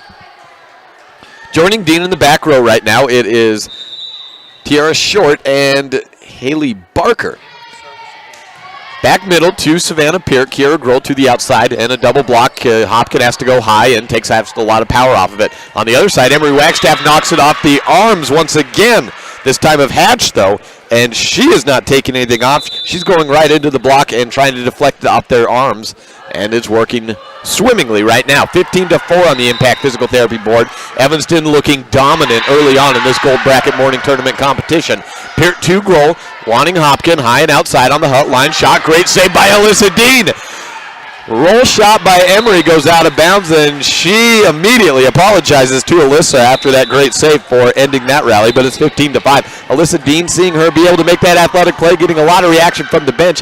Joining Dean in the back row right now, it is Tiara Short and Haley Barker. Back middle to Savannah Peart. Kiera Grohl to the outside and a double block. Hopkin has to go high and takes a lot of power off of it. On the other side, Emery Wagstaff knocks it off the arms once again. This time of Hatch, though, and she is not taking anything off. She's going right into the block and trying to deflect off their arms, and it's working swimmingly right now. 15-4 on the Impact Physical Therapy board. Evanston looking dominant early on in this gold bracket morning tournament competition. Peart to Grohl, wanting Hopkin high and outside on the hut line. Shot, great save by Alyssa Dean. Roll shot by Emery goes out of bounds, and she immediately apologizes to Alyssa after that great save for ending that rally, but it's 15-5. Alyssa Dean, seeing her be able to make that athletic play, getting a lot of reaction from the bench.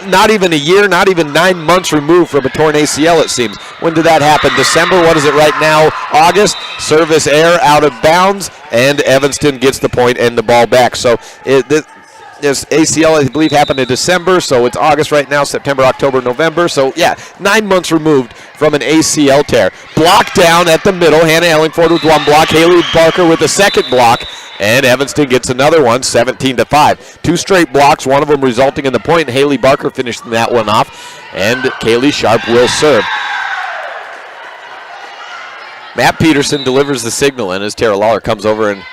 Not even a year, not even 9 months removed from a torn ACL, it seems. When did that happen? December, what is it right now? August, service error out of bounds, and Evanston gets the point and the ball back. So this ACL, I believe, happened in December, so it's August right now, September, October, November. So, yeah, 9 months removed from an ACL tear. Block down at the middle. Hannah Ellingford with 1 block. Haley Barker with a 2nd block. And Evanston gets another one, 17-5. 2 straight blocks, one of them resulting in the point. And Haley Barker finishing that one off. And Kaylee Sharp will serve. Matt Peterson delivers the signal, and as Tara Lawler comes over and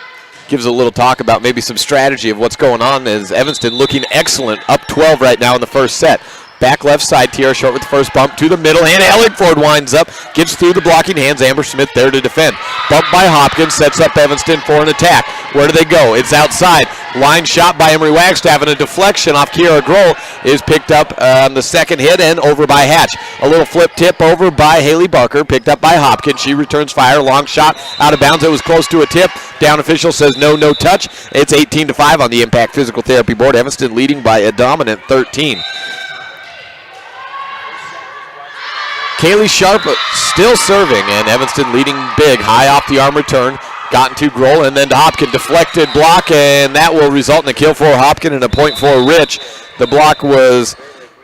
gives a little talk about maybe some strategy of what's going on, as Evanston looking excellent, up 12 right now in the first set. Back left side, Tiara Short with the first bump to the middle. Hannah Ellingford winds up, gets through the blocking hands. Amber Smith there to defend. Bump by Hopkins, sets up Evanston for an attack. Where do they go? It's outside. Line shot by Emery Wagstaff, and a deflection off Kiera Grohl is picked up on the second hit and over by Hatch. A little flip tip over by Haley Barker, picked up by Hopkins. She returns fire. Long shot out of bounds. It was close to a tip. Down official says no touch. It's 18-5 on the Impact Physical Therapy board. Evanston leading by a dominant 13. Kaylee Sharp still serving, and Evanston leading big. High off the arm return. Gotten to Grohl, and then to Hopkin. Deflected block, and that will result in a kill for Hopkin and a point for Rich. The block was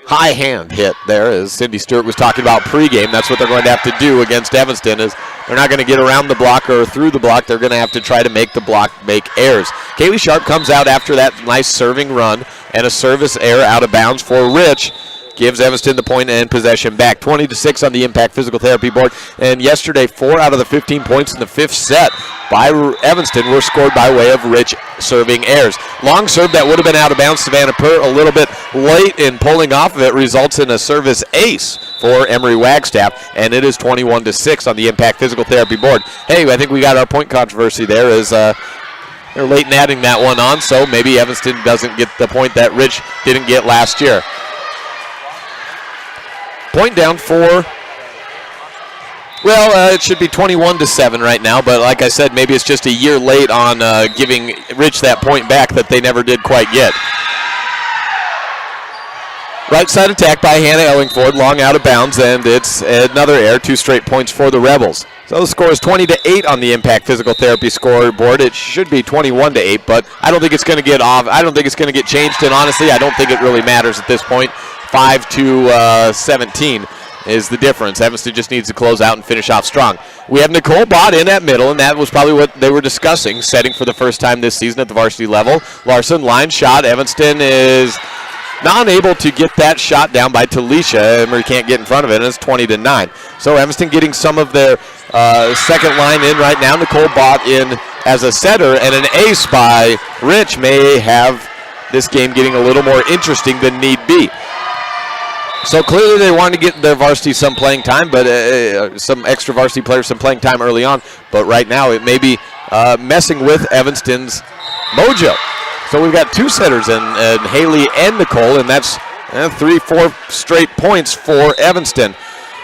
high hand hit there, as Cindy Stewart was talking about pregame. That's what they're going to have to do against Evanston, is they're not going to get around the block or through the block. They're going to have to try to make the block make errors. Kaylee Sharp comes out after that nice serving run and a service error out of bounds for Rich. gives Evanston the point and possession back. 20-6 on the Impact Physical Therapy board. And yesterday, 4 out of the 15 points in the 5th set by Evanston were scored by way of Rich serving errors. Long serve that would have been out of bounds. Savannah Pert a little bit late in pulling off of it results in a service ace for Emory Wagstaff, and it is 21-6 on the Impact Physical Therapy board. Hey, I think we got our point controversy there as they're late in adding that one on, so maybe Evanston doesn't get the point that Rich didn't get last year. Point down for, well, it should be 21-7 right now, but like I said, maybe it's just a year late on giving Rich that point back that they never did quite get. Right side attack by Hannah Ellingford, long out of bounds, and it's another error, 2 straight points for the Rebels. So the score is 20-8 on the Impact Physical Therapy scoreboard. It should be 21-8, but I don't think it's going to get off. I don't think it's going to get changed, and honestly, I don't think it really matters at this point. 5-17 is the difference. Evanston just needs to close out and finish off strong. We have Nicole Bott in at middle, and that was probably what they were discussing, setting for the first time this season at the varsity level. Larson, line shot. Evanston is not able to get that shot down by Talisha. Emory can't get in front of it, and it's 20-9. So Evanston getting some of their second line in right now. Nicole Bott in as a setter, and an ace by Rich may have this game getting a little more interesting than need be. So clearly they wanted to get their varsity some playing time, but some extra varsity players some playing time early on. But right now it may be messing with Evanston's mojo. So we've got 2 setters in Haley and Nicole, and that's 3-4 straight points for Evanston.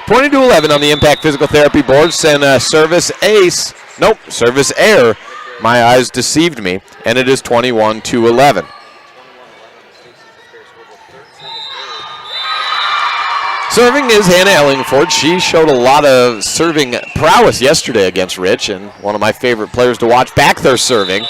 20-11 on the Impact Physical Therapy boards, and service ace. Nope, service error. My eyes deceived me, and it is 21-11. Serving is Hannah Ellingford. She showed a lot of serving prowess yesterday against Rich, and one of my favorite players to watch back there serving.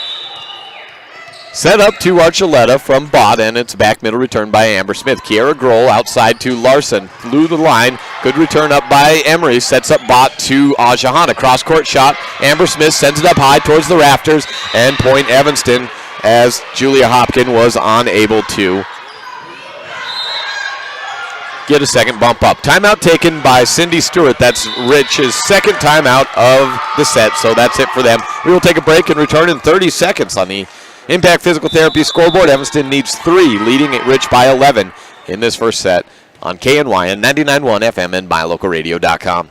Set up to Archuleta from Bott, and it's back middle return by Amber Smith. Kiara Grohl outside to Larson. Through the line. Good return up by Emory. Sets up Bott to Ajahana. Cross-court shot. Amber Smith sends it up high towards the rafters. And point Evanston as Julia Hopkin was unable to get a second bump up. Timeout taken by Cindy Stewart. That's Rich's second timeout of the set, so that's it for them. We will take a break and return in 30 seconds on the Impact Physical Therapy scoreboard. Evanston needs 3, leading it Rich by 11 in this first set on KNYN 99.1 FM and MyLocalRadio.com.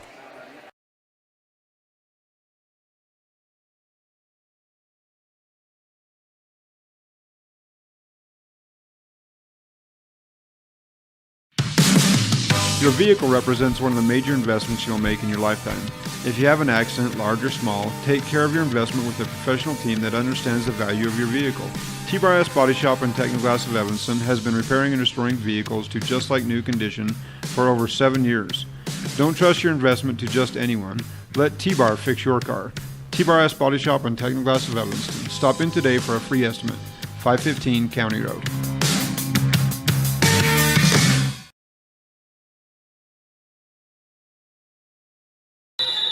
Your vehicle represents one of the major investments you'll make in your lifetime. If you have an accident, large or small, take care of your investment with a professional team that understands the value of your vehicle. T-Bar-S Body Shop and Technoglass of Evanston has been repairing and restoring vehicles to just like new condition for over 7 years. Don't trust your investment to just anyone. Let T-Bar fix your car. T-Bar-S Body Shop and Technoglass of Evanston. Stop in today for a free estimate. 515 County Road.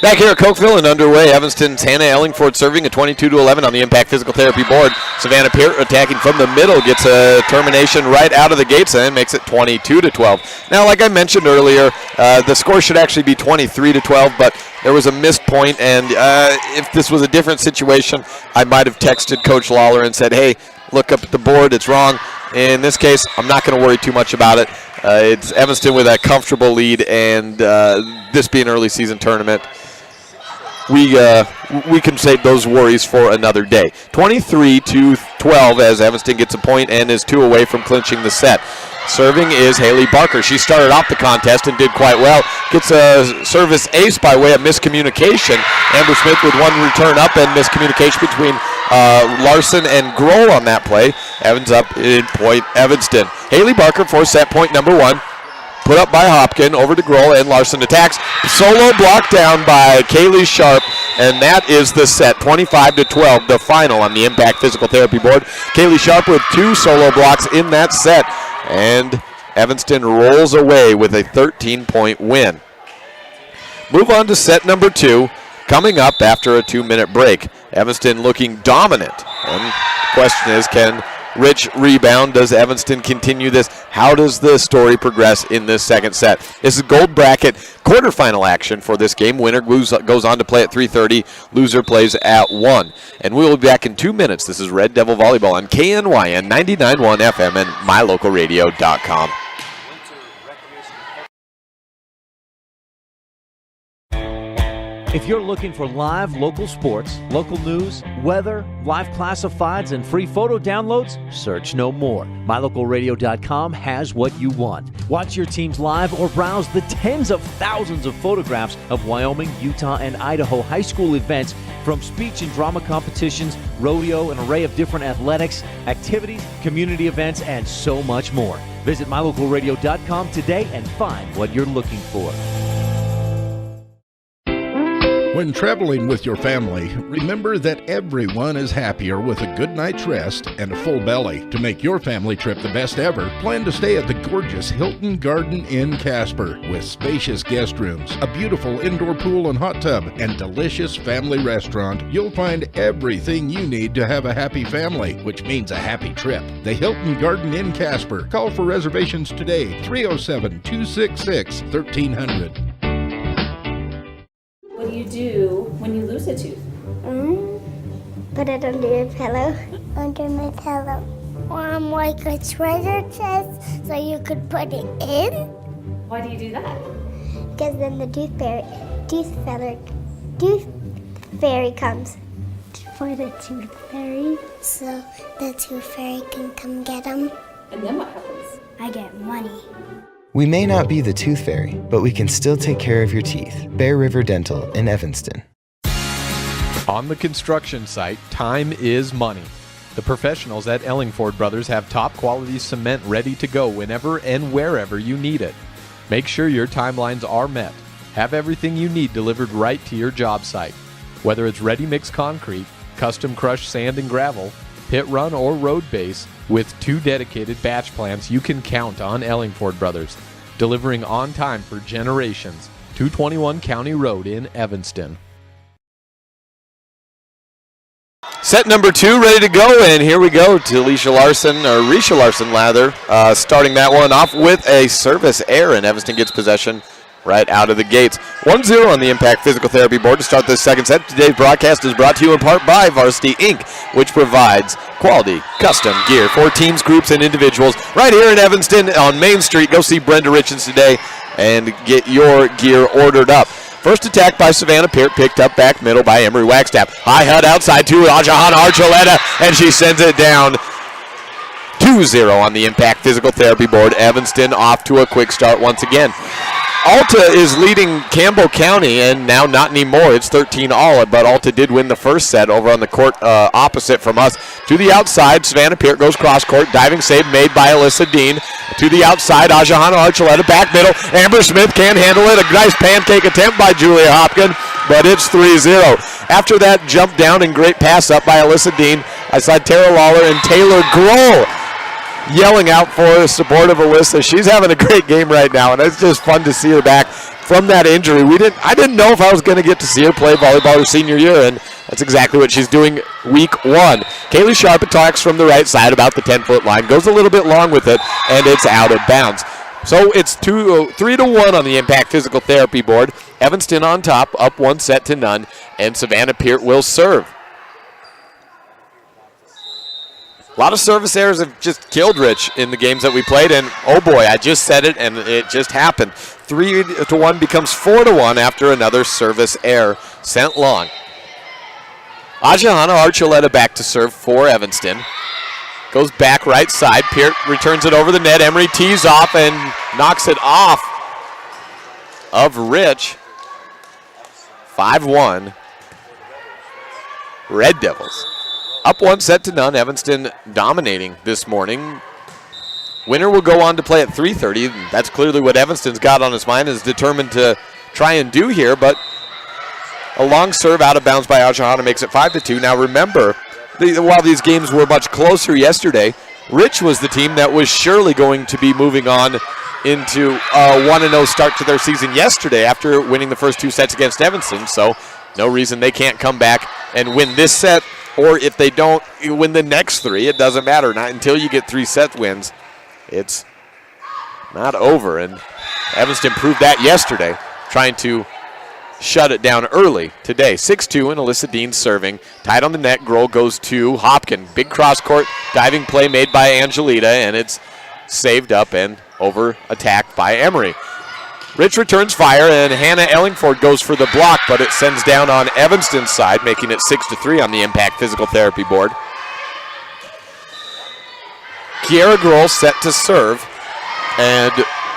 Back here at Cokeville and underway, Evanston's Hannah Ellingford serving at 22-11 on the Impact Physical Therapy board. Savannah Peart attacking from the middle, gets a termination right out of the gates and makes it 22-12. Now, like I mentioned earlier, the score should actually be 23-12, but there was a missed point, and if this was a different situation, I might have texted Coach Lawler and said, hey, look up at the board, it's wrong. In this case, I'm not going to worry too much about it. It's Evanston with a comfortable lead, and this being an early season tournament, we can save those worries for another day. 23-12 as Evanston gets a point and is 2 away from clinching the set. Serving is Haley Barker. She started off the contest and did quite well. Gets a service ace by way of miscommunication. Amber Smith with one return up and miscommunication between Larson and Grohl on that play. Evans up in point Evanston. Haley Barker for set point number 1. Put up by Hopkin, over to Grohl, and Larson attacks. Solo block down by Kaylee Sharp, and that is the set, 25-12, the final on the Impact Physical Therapy board. Kaylee Sharp with 2 solo blocks in that set, and Evanston rolls away with a 13-point win. Move on to set number 2, coming up after a 2-minute break. Evanston looking dominant, and the question is, can Rich rebound. Does Evanston continue this? How does the story progress in this second set? This is gold bracket quarterfinal action for this game. Winner goes on to play at 3:30. Loser plays at 1. And we will be back in 2 minutes. This is Red Devil Volleyball on KNYN 99.1 FM and mylocalradio.com. If you're looking for live local sports, local news, weather, live classifieds, and free photo downloads, search no more. MyLocalRadio.com has what you want. Watch your teams live or browse the tens of thousands of photographs of Wyoming, Utah, and Idaho high school events, from speech and drama competitions, rodeo, an array of different athletics, activities, community events, and so much more. Visit MyLocalRadio.com today and find what you're looking for. When traveling with your family, remember that everyone is happier with a good night's rest and a full belly. To make your family trip the best ever, plan to stay at the gorgeous Hilton Garden Inn Casper with spacious guest rooms, a beautiful indoor pool and hot tub, and delicious family restaurant. You'll find everything you need to have a happy family, which means a happy trip. The Hilton Garden Inn Casper. Call for reservations today, 307-266-1300. What do you do when you lose a tooth? Put it under your pillow. Under my pillow. Like a treasure chest so you could put it in. Why do you do that? Because then the tooth fairy comes. For the tooth fairy. So the tooth fairy can come get them. And then what happens? I get money. We may not be the tooth fairy, but we can still take care of your teeth. Bear River Dental in Evanston. On the construction site, time is money. The professionals at Ellingford Brothers have top quality cement ready to go whenever and wherever you need it. Make sure your timelines are met. Have everything you need delivered right to your job site. Whether it's ready mix concrete, custom crushed sand and gravel, pit run or road base, with 2 dedicated batch plants, you can count on Ellingford Brothers, delivering on time for generations. 221 County Road in Evanston. Set number 2 ready to go, and here we go to Risha Larson, starting that one off with a service error, and Evanston gets possession right out of the gates. 1-0 on the Impact Physical Therapy board to start this second set. Today's broadcast is brought to you in part by Varsity Inc., which provides quality custom gear for teams, groups, and individuals right here in Evanston on Main Street. Go see Brenda Richens today and get your gear ordered up. First attack by Savannah Peart, picked up back middle by Emery Wagstaff. High HUD outside to Ajahana Archuleta, and she sends it down. 2-0 on the Impact Physical Therapy board. Evanston off to a quick start once again. Alta is leading Campbell County, and now not anymore. It's 13-all, but Alta did win the first set over on the court opposite from us. To the outside, Savannah Peart goes cross-court. Diving save made by Alyssa Dean. To the outside, Ajahana Archuleta, back middle. Amber Smith can't handle it. A nice pancake attempt by Julia Hopkin, but it's 3-0. After that jump down and great pass up by Alyssa Dean, I saw Tara Lawler and Taylor Grohl yelling out for support of Alyssa. She's having a great game right now, and it's just fun to see her back from that injury. I didn't know if I was going to get to see her play volleyball her senior year, and that's exactly what she's doing week 1. Kaylee Sharp attacks from the right side about the 10-foot line, goes a little bit long with it, and it's out of bounds. So it's 3-1 on the Impact Physical Therapy board. Evanston on top, up 1-0, and Savannah Peart will serve. A lot of service errors have just killed Rich in the games that we played, and oh boy, I just said it, and it just happened. 3-1 becomes 4-1 after another service error sent long. Ajahana Archuleta back to serve for Evanston. Goes back right side. Peart returns it over the net. Emery tees off and knocks it off of Rich. 5-1. Red Devils. Up 1-0. Evanston dominating this morning. Winner will go on to play at 3:30. That's clearly what Evanston's got on his mind, is determined to try and do here, but a long serve out of bounds by Ajahana makes it 5-2. Now remember, while these games were much closer yesterday, Rich was the team that was surely going to be moving on into a 1-0 start to their season yesterday after winning the first 2 sets against Evanston, so no reason they can't come back and win this set or if they don't win the next 3, it doesn't matter. Not until you get 3 set wins, it's not over. And Evanston proved that yesterday, trying to shut it down early today. 6-2, and Alyssa Dean serving. Tied on the net, Grohl goes to Hopkin. Big cross-court diving play made by Angelita, and it's saved up and over-attacked by Emery. Rich returns fire, and Hannah Ellingford goes for the block, but it sends down on Evanston's side, making it 6-3 on the Impact Physical Therapy board. Kiara Grohl set to serve, and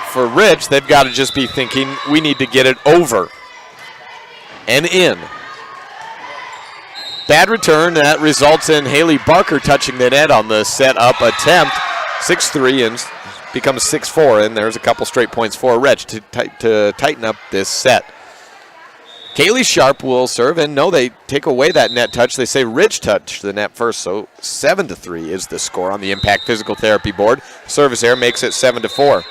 for Rich, they've got to just be thinking, we need to get it over and in. Bad return, that results in Haley Barker touching the net on the set-up attempt. 6-3 and becomes 6-4, and there's a couple straight points for Rich to tighten up this set. Kaylee Sharp will serve, and no, they take away that net touch. They say Rich touched the net first, so 7-3 is the score on the Impact Physical Therapy board. Service error makes it 7-4.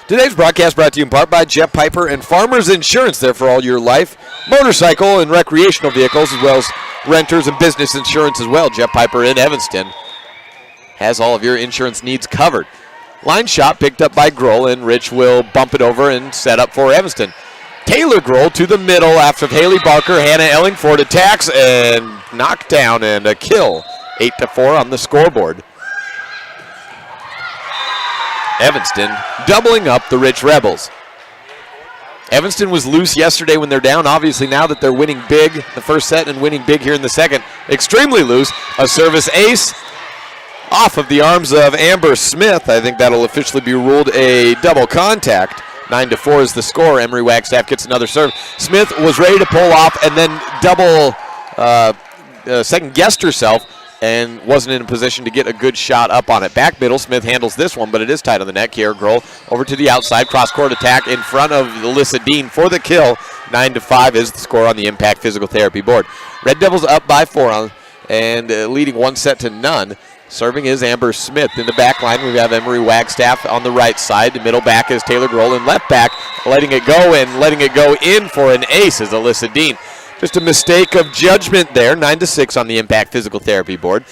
Today's broadcast brought to you in part by Jeff Piper and Farmers Insurance, there for all your life, motorcycle and recreational vehicles, as well as renters and business insurance as well. Jeff Piper in Evanston has all of your insurance needs covered. Line shot picked up by Grohl, and Rich will bump it over and set up for Evanston. Taylor Grohl to the middle after Haley Barker. Hannah Ellingford attacks and knocked down, and a kill. 8-4 on the scoreboard. Evanston doubling up the Rich Rebels. Evanston was loose yesterday when they're down. Obviously now that they're winning big the first set and winning big here in the second, extremely loose. A service ace off of the arms of Amber Smith. I think that'll officially be ruled a double contact. 9-4 is the score. Emery Wagstaff gets another serve. Smith was ready to pull off and then double second-guessed herself and wasn't in a position to get a good shot up on it. Back middle, Smith handles this one, but it is tight on the net. Kiara Grohl over to the outside. Cross-court attack in front of Alyssa Dean for the kill. 9-5 is the score on the Impact Physical Therapy board. Red Devils up by 4 and leading 1-0. Serving is Amber Smith. In the back line, we have Emery Wagstaff on the right side. The middle back is Taylor Grohl, and left back letting it go in for an ace is Alyssa Dean. Just a mistake of judgment there. 9-6 on the Impact Physical Therapy board.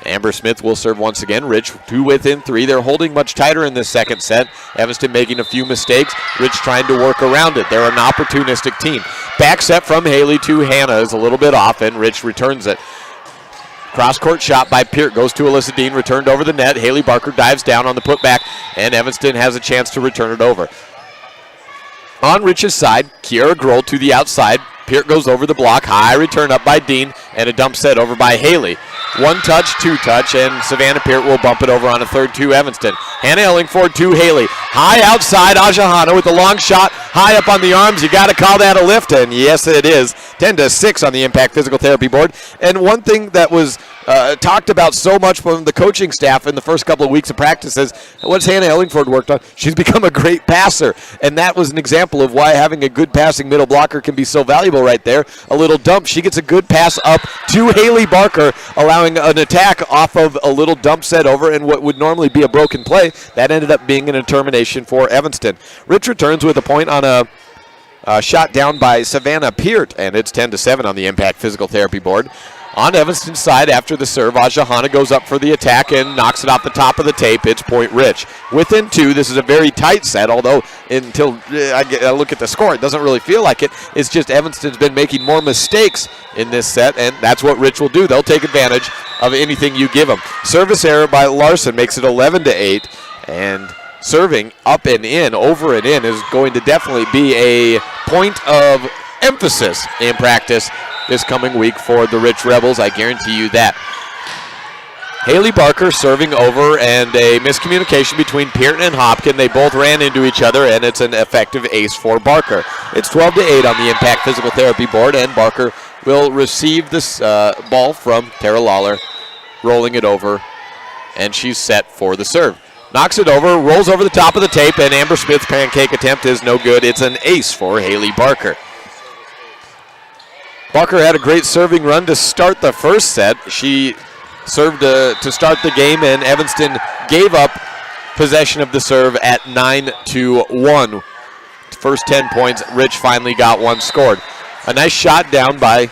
Amber Smith will serve once again. Rich 2 within 3. They're holding much tighter in this second set. Evanston making a few mistakes. Rich trying to work around it. They're an opportunistic team. Back set from Haley to Hannah is a little bit off, and Rich returns it. Cross-court shot by Peart goes to Alyssa Dean, returned over the net. Haley Barker dives down on the putback, and Evanston has a chance to return it over. On Rich's side, Kiara Grohl to the outside. Peart goes over the block. High return up by Dean, and a dump set over by Haley. 1 touch, 2 touch, and Savannah Peart will bump it over on a third to Evanston. Hannah Ellingford to Haley. High outside, Aja Hanna with a long shot. High up on the arms. You got to call that a lift, and yes, it is. 10-6 on the Impact Physical Therapy board. And one thing that was talked about so much from the coaching staff in the first couple of weeks of practices, what's Hannah Ellingford worked on? She's become a great passer, and that was an example of why having a good passing middle blocker can be so valuable right there. A little dump. She gets a good pass up to Haley Barker, allowing an attack off of a little dump set over, and what would normally be a broken play, that ended up being an termination for Evanston. Rich returns with a point on a shot down by Savannah Peart, and it's 10-7 on the Impact Physical Therapy board. On Evanston's side, after the serve, Aja Hanna goes up for the attack and knocks it off the top of the tape. It's point Rich. Within 2, this is a very tight set, although until I look at the score, it doesn't really feel like it. It's just Evanston's been making more mistakes in this set, and that's what Rich will do. They'll take advantage of anything you give them. Service error by Larson makes it 11-8, and serving up and in, over and in, is going to definitely be a point of emphasis in practice this coming week for the Rich Rebels. I guarantee you that. Haley Barker serving over, and a miscommunication between Peart and Hopkin. They both ran into each other, and it's an effective ace for Barker. It's 12-8 on the Impact Physical Therapy board, and Barker will receive this ball from Tara Lawler, rolling it over, and she's set for the serve. Knocks it over, rolls over the top of the tape, and Amber Smith's pancake attempt is no good. It's an ace for Haley Barker. Barker had a great serving run to start the first set. She served to start the game, and Evanston gave up possession of the serve at 9-1. First 10 points, Rich finally got one scored. A nice shot down by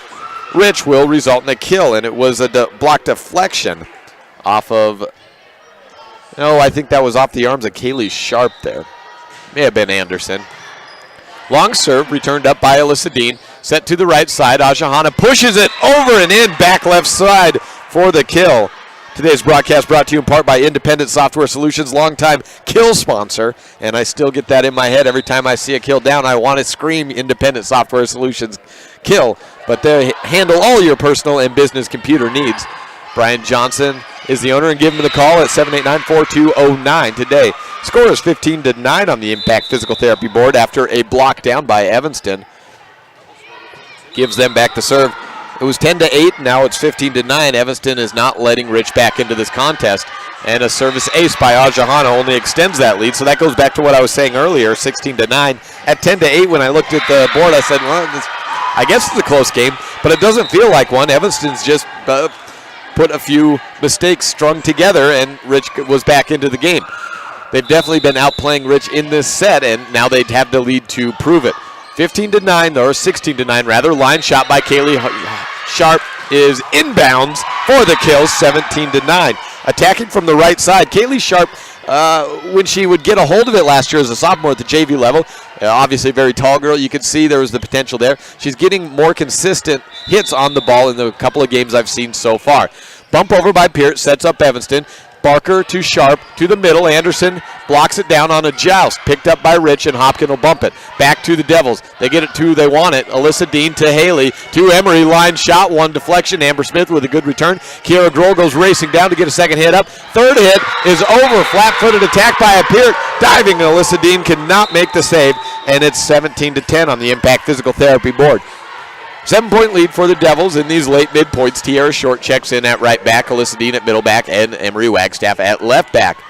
Rich will result in a kill, and it was a block deflection off of, I think that was off the arms of Kaylee Sharp there. May have been Anderson. Long serve returned up by Alyssa Dean. Set to the right side. Ajahana pushes it over and in, back left side for the kill. Today's broadcast brought to you in part by Independent Software Solutions, longtime kill sponsor. And I still get that in my head every time I see a kill down. I want to scream Independent Software Solutions kill. But they handle all your personal and business computer needs. Brian Johnson is the owner, and give him the call at 789-4209 today. Score is 15-9 on the Impact Physical Therapy board after a block down by Evanston. Gives them back the serve. It was 10-8, now it's 15-9. Evanston is not letting Rich back into this contest. And a service ace by Ajahana only extends that lead. So that goes back to what I was saying earlier, 16-9. At 10-8, when I looked at the board, I said, well, I guess it's a close game, but it doesn't feel like one. Evanston's just put a few mistakes strung together, and Rich was back into the game. They've definitely been outplaying Rich in this set, and now they have the lead to prove it. 15-9, or 16-9 rather. Line shot by Kaylee Sharp is inbounds for the kill, 17-9. Attacking from the right side, Kaylee Sharp, when she would get a hold of it last year as a sophomore at the JV level, obviously a very tall girl, you could see there was the potential there. She's getting more consistent hits on the ball in the couple of games I've seen so far. Bump over by Peart, sets up Evanston. Barker to Sharp, to the middle. Anderson blocks it down on a joust. Picked up by Rich, and Hopkin will bump it. Back to the Devils. They get it to who they want it. Alyssa Dean to Haley. To Emery. Line shot. One deflection. Amber Smith with a good return. Kiera Grohl goes racing down to get a second hit up. Third hit is over. Flat-footed attack by a Peart. Diving. Alyssa Dean cannot make the save. And it's 17-10 on the Impact Physical Therapy board. 7-point lead for the Devils in these late mid-points. Tiara Short checks in at right back, Alyssa Dean at middle back, and Emery Wagstaff at left back.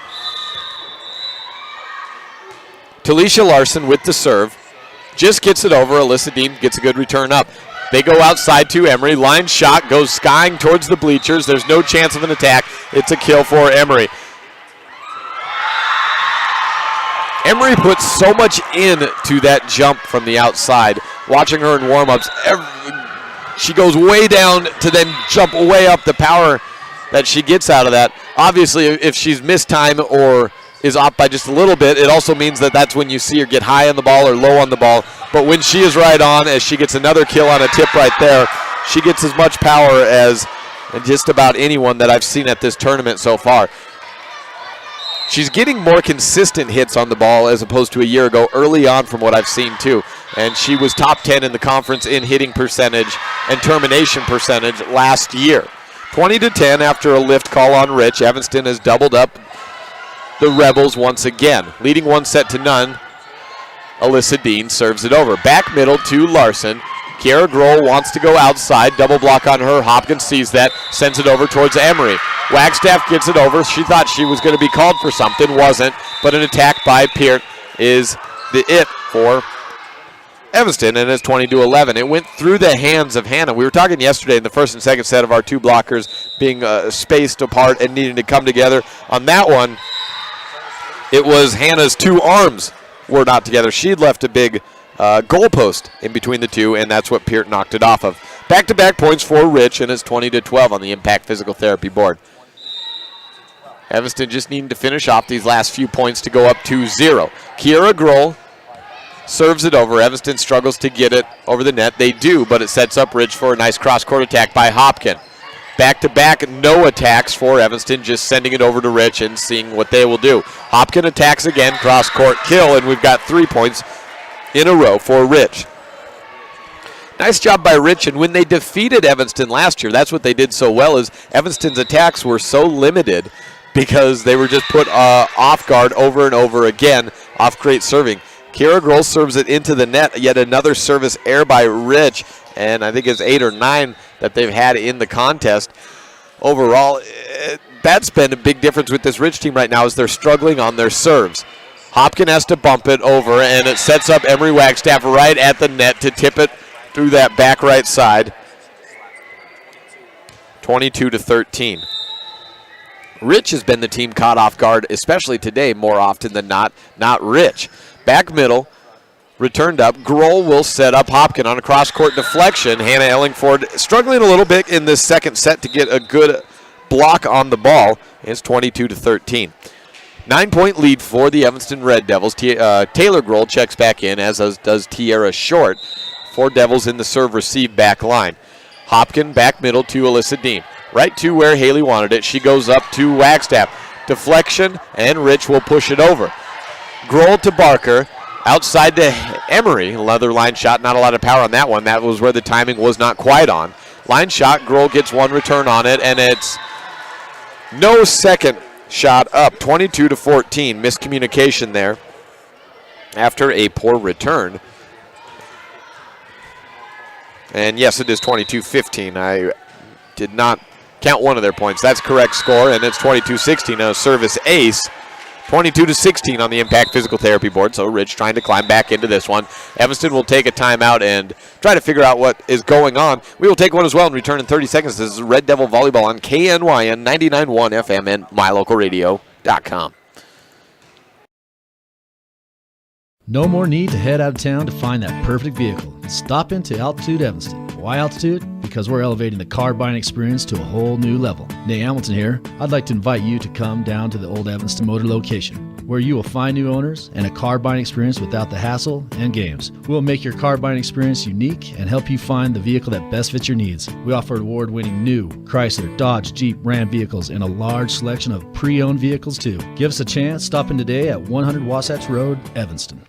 Talisha Larson with the serve. Just gets it over. Alyssa Dean gets a good return up. They go outside to Emery. Line shot goes skying towards the bleachers. There's no chance of an attack. It's a kill for Emery. Emery puts so much into that jump from the outside. Watching her in warm-ups, she goes way down to then jump way up. The power that she gets out of that. Obviously, if she's missed time or is off by just a little bit, it also means that that's when you see her get high on the ball or low on the ball. But when she is right on, as she gets another kill on a tip right there, she gets as much power as just about anyone that I've seen at this tournament so far. She's getting more consistent hits on the ball as opposed to a year ago early on from what I've seen too. And she was top 10 in the conference in hitting percentage and termination percentage last year. 20-10 after a lift call on Rich. Evanston has doubled up the Rebels once again. Leading 1-0. Alyssa Dean serves it over. Back middle to Larson. Kiera Grohl wants to go outside. Double block on her. Hopkins sees that. Sends it over towards Emery. Wagstaff gets it over. She thought she was going to be called for something. Wasn't. But an attack by Peart is the it for Evanston, and it's 20-11. It went through the hands of Hannah. We were talking yesterday in the first and second set of our two blockers being spaced apart and needing to come together. On that one, it was Hannah's two arms were not together. She'd left a big goalpost in between the two, and that's what Peart knocked it off of. Back-to-back points for Rich, and it's 20-12 on the Impact Physical Therapy board. Evanston just needing to finish off these last few points to go up 2-0. Kiera Grohl serves it over. Evanston struggles to get it over the net. They do, but it sets up Rich for a nice cross-court attack by Hopkin. Back-to-back, no attacks for Evanston, just sending it over to Rich and seeing what they will do. Hopkin attacks again, cross-court kill, and we've got 3 points in a row for Rich. Nice job by Rich, and when they defeated Evanston last year, that's what they did so well, is Evanston's attacks were so limited because they were just put off guard over and over again, off great serving. Kiera Grohl serves it into the net, yet another service error by Rich, and I think it's 8 or 9 that they've had in the contest. Overall, that's been a big difference with this Rich team right now, is they're struggling on their serves. Hopkin has to bump it over, and it sets up Emery Wagstaff right at the net to tip it through that back right side. 22-13. Rich has been the team caught off guard, especially today, more often than not Rich. Back middle, returned up. Grohl will set up Hopkin on a cross-court deflection. Hannah Ellingford struggling a little bit in this second set to get a good block on the ball. It's 22-13. 9-point lead for the Evanston Red Devils. Taylor Grohl checks back in, as does Tiara Short. 4 Devils in the serve-receive back line. Hopkin back middle to Alyssa Dean. Right to where Haley wanted it. She goes up to Wagstaff. Deflection, and Rich will push it over. Grohl to Barker. Outside to Emery. Another line shot. Not a lot of power on that one. That was where the timing was not quite on. Line shot. Grohl gets one return on it, and it's no second shot up. 22-14. Miscommunication there after a poor return. And yes, it is 22-15. I did not count one of their points. That's correct score, and it's 22-16. A service ace. 22-16 on the Impact Physical Therapy board, so Ridge trying to climb back into this one. Evanston will take a timeout and try to figure out what is going on. We will take one as well and return in 30 seconds. This is Red Devil Volleyball on KNYN 99.1 FM and mylocalradio.com. No more need to head out of town to find that perfect vehicle. Stop into Altitude Evanston. Why Altitude? Because we're elevating the car buying experience to a whole new level. Nate Hamilton here. I'd like to invite you to come down to the old Evanston Motor location, where you will find new owners and a car buying experience without the hassle and games. We'll make your car buying experience unique and help you find the vehicle that best fits your needs. We offer award-winning new Chrysler, Dodge, Jeep, Ram vehicles and a large selection of pre-owned vehicles too. Give us a chance. Stop in today at 100 Wasatch Road, Evanston.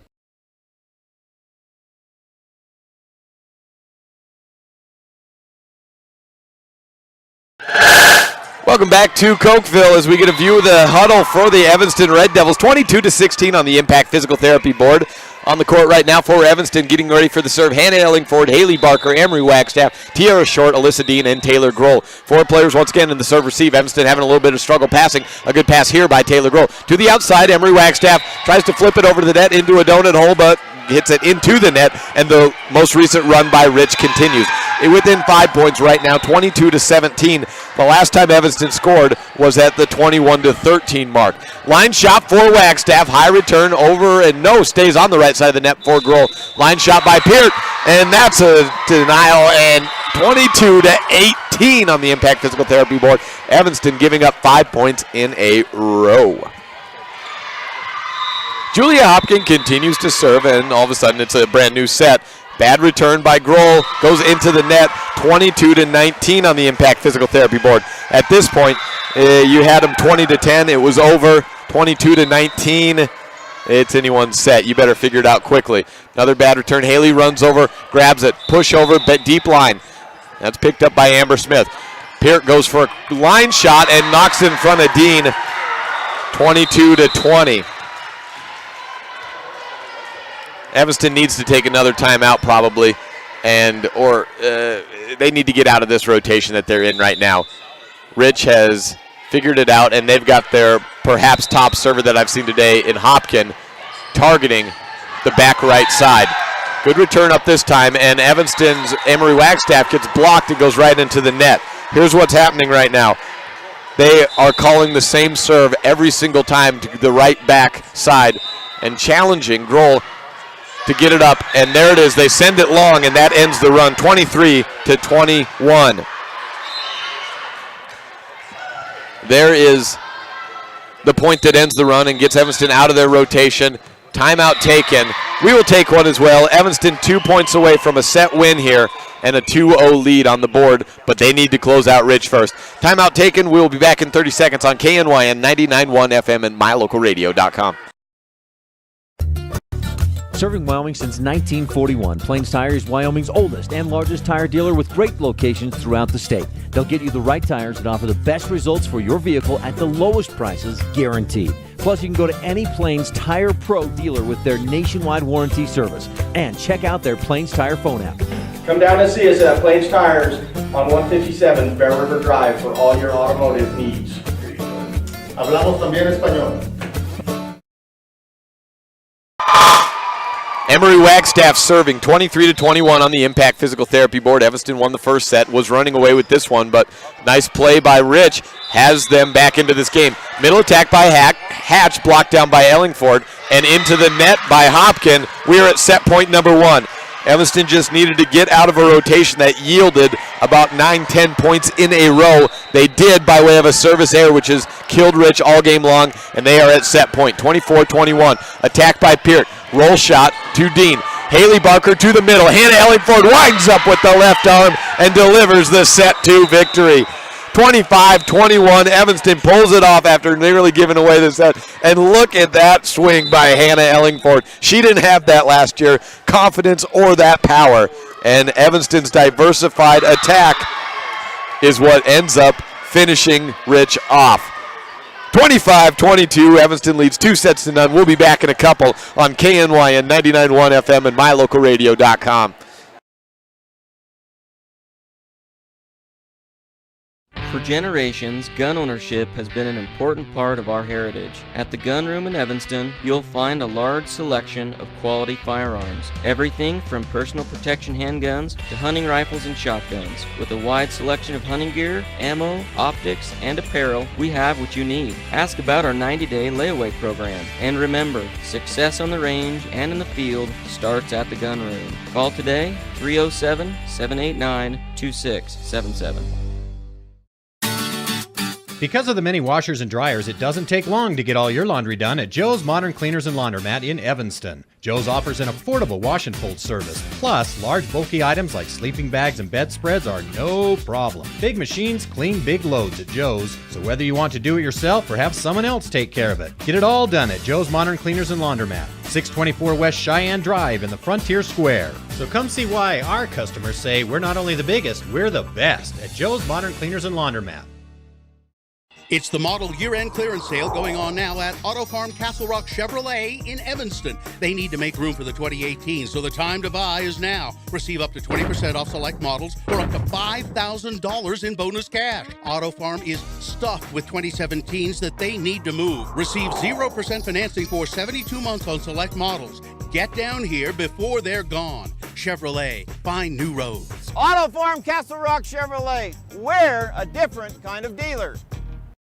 Welcome back to Cokeville as we get a view of the huddle for the Evanston Red Devils. 22-16 on the Impact Physical Therapy board. On the court right now for Evanston, getting ready for the serve. Hannah Ellingford, Haley Barker, Emery Wagstaff, Tiara Short, Alyssa Dean, and Taylor Grohl. 4 players once again in the serve receive. Evanston having a little bit of struggle passing. A good pass here by Taylor Grohl. To the outside, Emery Wagstaff tries to flip it over to the net into a donut hole, but hits it into the net, and the most recent run by Rich continues. Within 5 points right now, 22-17. The last time Evanston scored was at the 21-13 mark. Line shot for Wagstaff. High return over and no, stays on the right side of the net for Grohl. Line shot by Peart, and that's a denial, and 22-18 on the Impact Physical Therapy board. Evanston giving up 5 points in a row. Julia Hopkin continues to serve, and all of a sudden it's a brand new set. Bad return by Grohl, goes into the net, 22-19 on the Impact Physical Therapy board. At this point, you had them 20-10. It was over, 22-19. It's anyone's set. You better figure it out quickly. Another bad return. Haley runs over, grabs it, push over, deep line. That's picked up by Amber Smith. Peart goes for a line shot and knocks in front of Dean, 22-20. Evanston needs to take another timeout probably, or they need to get out of this rotation that they're in right now. Rich has figured it out, and they've got their perhaps top server that I've seen today in Hopkin targeting the back right side. Good return up this time, and Evanston's Emery Wagstaff gets blocked and goes right into the net. Here's what's happening right now. They are calling the same serve every single time to the right back side and challenging Grohl to get it up, and there it is. They send it long, and that ends the run, 23-21. There is the point that ends the run and gets Evanston out of their rotation. Timeout taken. We will take one as well. Evanston 2 points away from a set win here and a 2-0 lead on the board, but they need to close out Rich first. Timeout taken. We will be back in 30 seconds on KNYN 99.1 FM and mylocalradio.com. Serving Wyoming since 1941, Plains Tire is Wyoming's oldest and largest tire dealer with great locations throughout the state. They'll get you the right tires and offer the best results for your vehicle at the lowest prices, guaranteed. Plus, you can go to any Plains Tire Pro dealer with their nationwide warranty service. And check out their Plains Tire phone app. Come down and see us at Plains Tires on 157 Bear River Drive for all your automotive needs. Hablamos también español. Emery Wagstaff serving 23-21 on the Impact Physical Therapy board. Evanston won the first set, was running away with this one, but nice play by Rich has them back into this game. Middle attack by Hack. Hatch blocked down by Ellingford and into the net by Hopkin. We're at set point number 1. Evanston just needed to get out of a rotation that yielded about 9-10 points in a row. They did by way of a service error, which has killed Rich all game long, and they are at set point. 24-21. Attack by Peart. Roll shot to Dean. Haley Barker to the middle. Hannah Ellingford winds up with the left arm and delivers the set 2 victory. 25-21, Evanston pulls it off after nearly giving away the set. And look at that swing by Hannah Ellingford. She didn't have that last year, confidence or that power. And Evanston's diversified attack is what ends up finishing Rich off. 25-22, Evanston leads 2-0. We'll be back in a couple on KNYN 99.1 FM and mylocalradio.com. For generations, gun ownership has been an important part of our heritage. At the Gun Room in Evanston, you'll find a large selection of quality firearms. Everything from personal protection handguns to hunting rifles and shotguns. With a wide selection of hunting gear, ammo, optics, and apparel, we have what you need. Ask about our 90-day layaway program. And remember, success on the range and in the field starts at the Gun Room. Call today, 307-789-2677. Because of the many washers and dryers, it doesn't take long to get all your laundry done at Joe's Modern Cleaners and Laundromat in Evanston. Joe's offers an affordable wash and fold service. Plus, large bulky items like sleeping bags and bedspreads are no problem. Big machines clean big loads at Joe's, so whether you want to do it yourself or have someone else take care of it, get it all done at Joe's Modern Cleaners and Laundromat, 624 West Cheyenne Drive in the Frontier Square. So come see why our customers say we're not only the biggest, we're the best at Joe's Modern Cleaners and Laundromat. It's the model year-end clearance sale going on now at Auto Farm Castle Rock Chevrolet in Evanston. They need to make room for the 2018, so the time to buy is now. Receive up to 20% off select models or up to $5,000 in bonus cash. Auto Farm is stuffed with 2017s that they need to move. Receive 0% financing for 72 months on select models. Get down here before they're gone. Chevrolet, find new roads. Auto Farm Castle Rock Chevrolet. We're a different kind of dealer.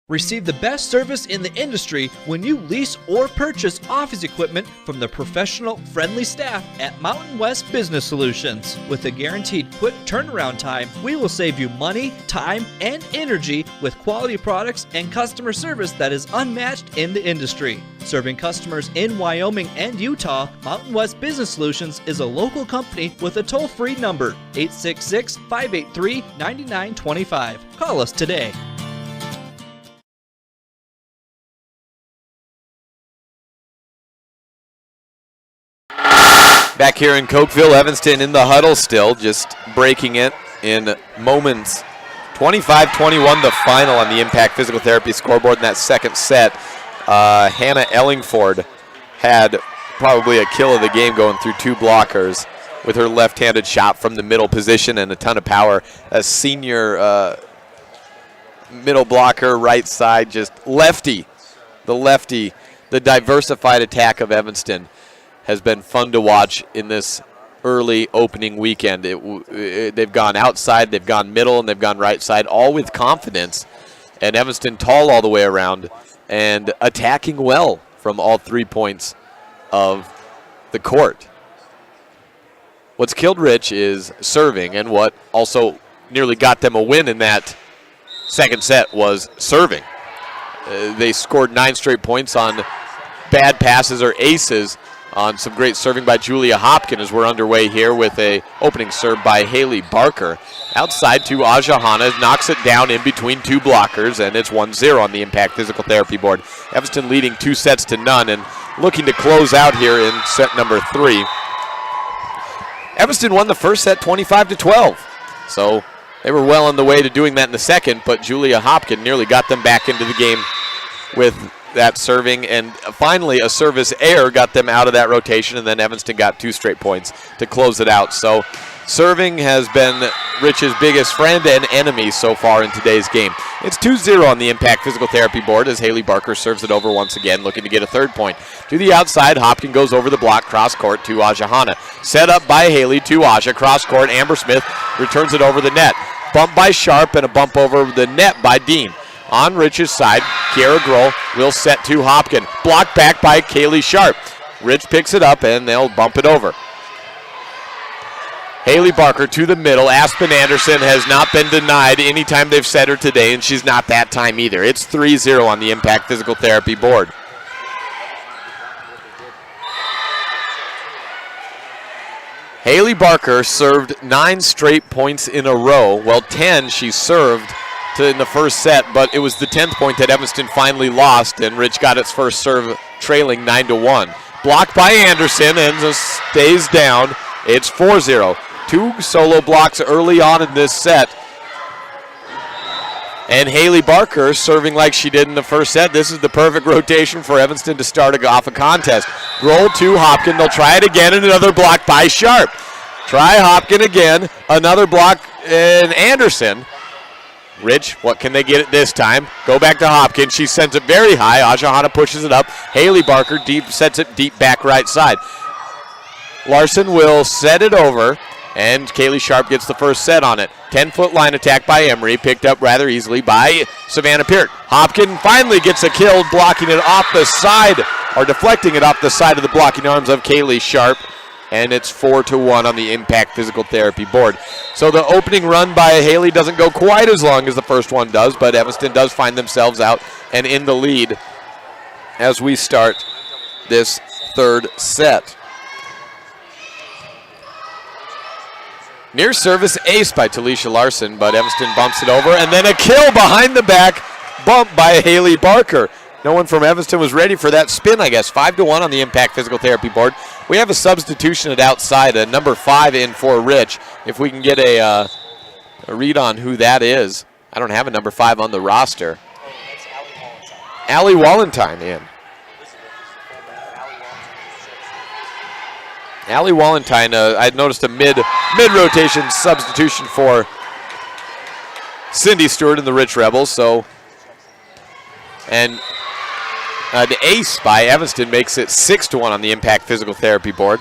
Receive the best service in the industry when you lease or purchase office equipment from the professional, friendly staff at Mountain West Business Solutions. With a guaranteed quick turnaround time, we will save you money, time, and energy with quality products and customer service that is unmatched in the industry. Serving customers in Wyoming and Utah, Mountain West Business Solutions is a local company with a toll-free number, 866-583-9925. Call us today. Back here in Cokeville, Evanston in the huddle still, just breaking it in moments. 25-21 the final on the Impact Physical Therapy scoreboard in that second set. Hannah Ellingford had probably a kill of the game going through 2 blockers with her left-handed shot from the middle position and a ton of power. A senior middle blocker, right side, just lefty. The diversified attack of Evanston has been fun to watch in this early opening weekend. They've gone outside, they've gone middle, and they've gone right side, all with confidence. And Evanston tall all the way around and attacking well from all 3 points of the court. What's killed Rich is serving, and what also nearly got them a win in that second set was serving. They scored 9 straight points on bad passes or aces on some great serving by Julia Hopkin as we're underway here with a opening serve by Haley Barker. Outside to Aja Hanna, knocks it down in between 2 blockers, and it's 1-0 on the Impact Physical Therapy board. Evanston leading 2-0 and looking to close out here in set number 3. Evanston won the first set 25-12, so they were well on the way to doing that in the second, but Julia Hopkin nearly got them back into the game with that serving, and finally a service error got them out of that rotation, and then Evanston got 2 straight points to close it out. So serving has been Rich's biggest friend and enemy so far in today's game. It's 2-0 on the Impact Physical Therapy board as Haley Barker serves it over once again, looking to get a 3rd point. To the outside, Hopkin goes over the block, cross court to Aja Hanna. Set up by Haley to Aja, cross court, Amber Smith returns it over the net. Bump by Sharp and a bump over the net by Dean. On Rich's side, Kiara Grohl will set to Hopkin. Blocked back by Kaylee Sharp. Rich picks it up, and they'll bump it over. Haley Barker to the middle. Aspen Anderson has not been denied any time they've set her today, and she's not that time either. It's 3-0 on the Impact Physical Therapy board. Haley Barker served 9 straight points in a row. Well, 10 she served in the first set, but it was the 10th point that Evanston finally lost, and Rich got its first serve trailing 9-1. Blocked by Anderson and just stays down. It's 4-0. 2 solo blocks early on in this set. And Haley Barker serving like she did in the first set. This is the perfect rotation for Evanston to start off a contest. Roll to Hopkin. They'll try it again, and another block by Sharp. Try Hopkin again. Another block, and Anderson. Rich, what can they get it this time? Go back to Hopkins. She sends it very high. Aja Hanna pushes it up. Haley Barker sets it deep back right side. Larson will set it over, and Kaylee Sharp gets the first set on it. 10-foot line attack by Emery, picked up rather easily by Savannah Peart. Hopkins finally gets a kill, blocking it off the side, or deflecting it off the side of the blocking arms of Kaylee Sharp. And it's 4-1 on the Impact Physical Therapy board. So the opening run by Haley doesn't go quite as long as the first one does, but Evanston does find themselves out and in the lead as we start this third set. Near service ace by Talisha Larson, but Evanston bumps it over, and then a kill behind the back bump by Haley Barker. No one from Evanston was ready for that spin, I guess. 5-1 on the Impact Physical Therapy board. We have a substitution at outside, a number 5 in for Rich. If we can get a read on who that is. I don't have a number 5 on the roster. Allie Wallentine in. Allie Wallentine, I noticed a mid-rotation substitution for Cindy Stewart and the Rich Rebels. And the ace by Evanston makes it 6-1 on the Impact Physical Therapy board.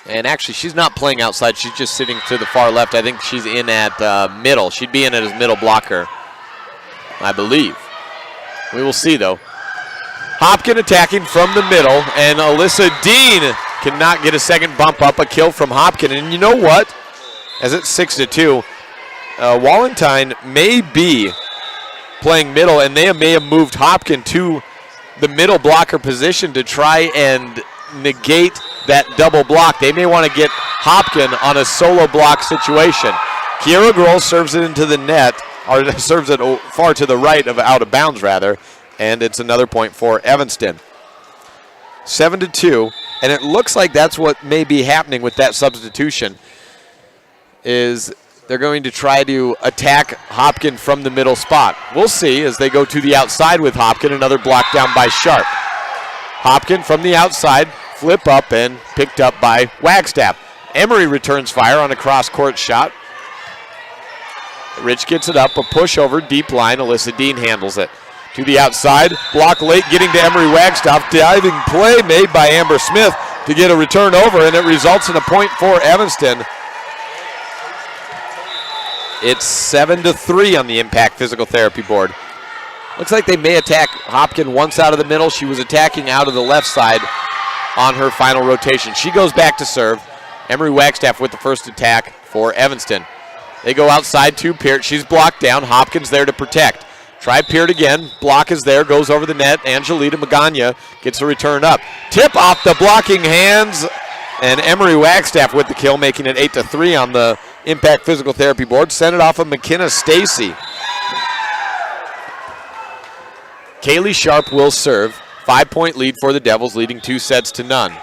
And actually, she's not playing outside. She's just sitting to the far left. I think she's in at middle. She'd be in as middle blocker, I believe. We will see, though. Hopkin attacking from the middle, and Alyssa Dean cannot get a second bump up. A kill from Hopkin. And you know what? As it's 6-2, Wallentine may be playing middle, and they may have moved Hopkin to the middle blocker position to try and negate that double block. They may want to get Hopkin on a solo block situation. Kiara Grohl serves it into the net, or serves it far to the right of out of bounds, rather, and it's another point for Evanston. 7-2, and it looks like that's what may be happening with that substitution, is they're going to try to attack Hopkin from the middle spot. We'll see as they go to the outside with Hopkin. Another block down by Sharp. Hopkin from the outside, flip up and picked up by Wagstaff. Emery returns fire on a cross-court shot. Rich gets it up, a push over, deep line. Alyssa Dean handles it. To the outside, block late, getting to Emery Wagstaff. Diving play made by Amber Smith to get a return over, and it results in a point for Evanston. It's 7-3 on the Impact Physical Therapy board. Looks like they may attack Hopkin once out of the middle. She was attacking out of the left side on her final rotation. She goes back to serve. Emery Wagstaff with the first attack for Evanston. They go outside to Peart. She's blocked down. Hopkins there to protect. Try Peart again. Block is there. Goes over the net. Angelita Magana gets a return up. Tip off the blocking hands. And Emery Wagstaff with the kill, making it 8-3 on the Impact Physical Therapy board. Sent it off of McKenna Stacy. Kaylee Sharp will serve. 5-point lead for the Devils, leading 2-0.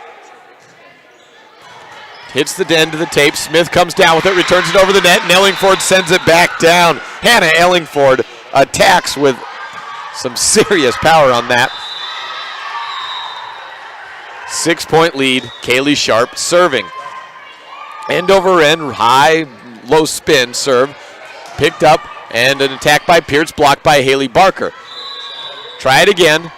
Hits the end of the tape. Smith comes down with it, returns it over the net, and Ellingford sends it back down. Hannah Ellingford attacks with some serious power on that. 6-point lead, Kaylee Sharp serving. End over end, high, low spin serve. Picked up, and an attack by Pierce, blocked by Haley Barker. Try it again,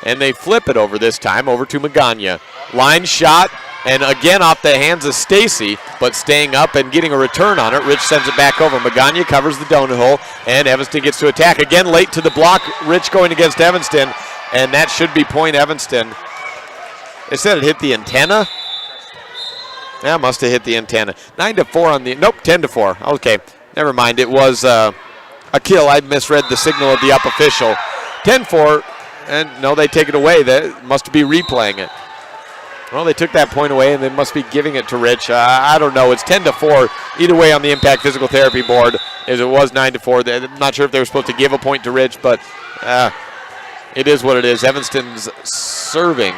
and they flip it over this time, over to Magana. Line shot, And again off the hands of Stacy, but staying up and getting a return on it. Rich sends it back over. Magana covers the donut hole, and Evanston gets to attack. Again, late to the block. Rich going against Evanston, and that should be point Evanston. They said it hit the antenna. Yeah, must have hit the antenna. 9-4 on the, nope, 10-4. Okay, never mind. It was a kill. I misread the signal of the up official. 10-4, and no, they take it away. They must be replaying it. Well, they took that point away, and they must be giving it to Rich. I don't know. It's 10-4 either way on the Impact Physical Therapy board, as it was 9-4. I'm not sure if they were supposed to give a point to Rich, but it is what it is. Evanston's serving,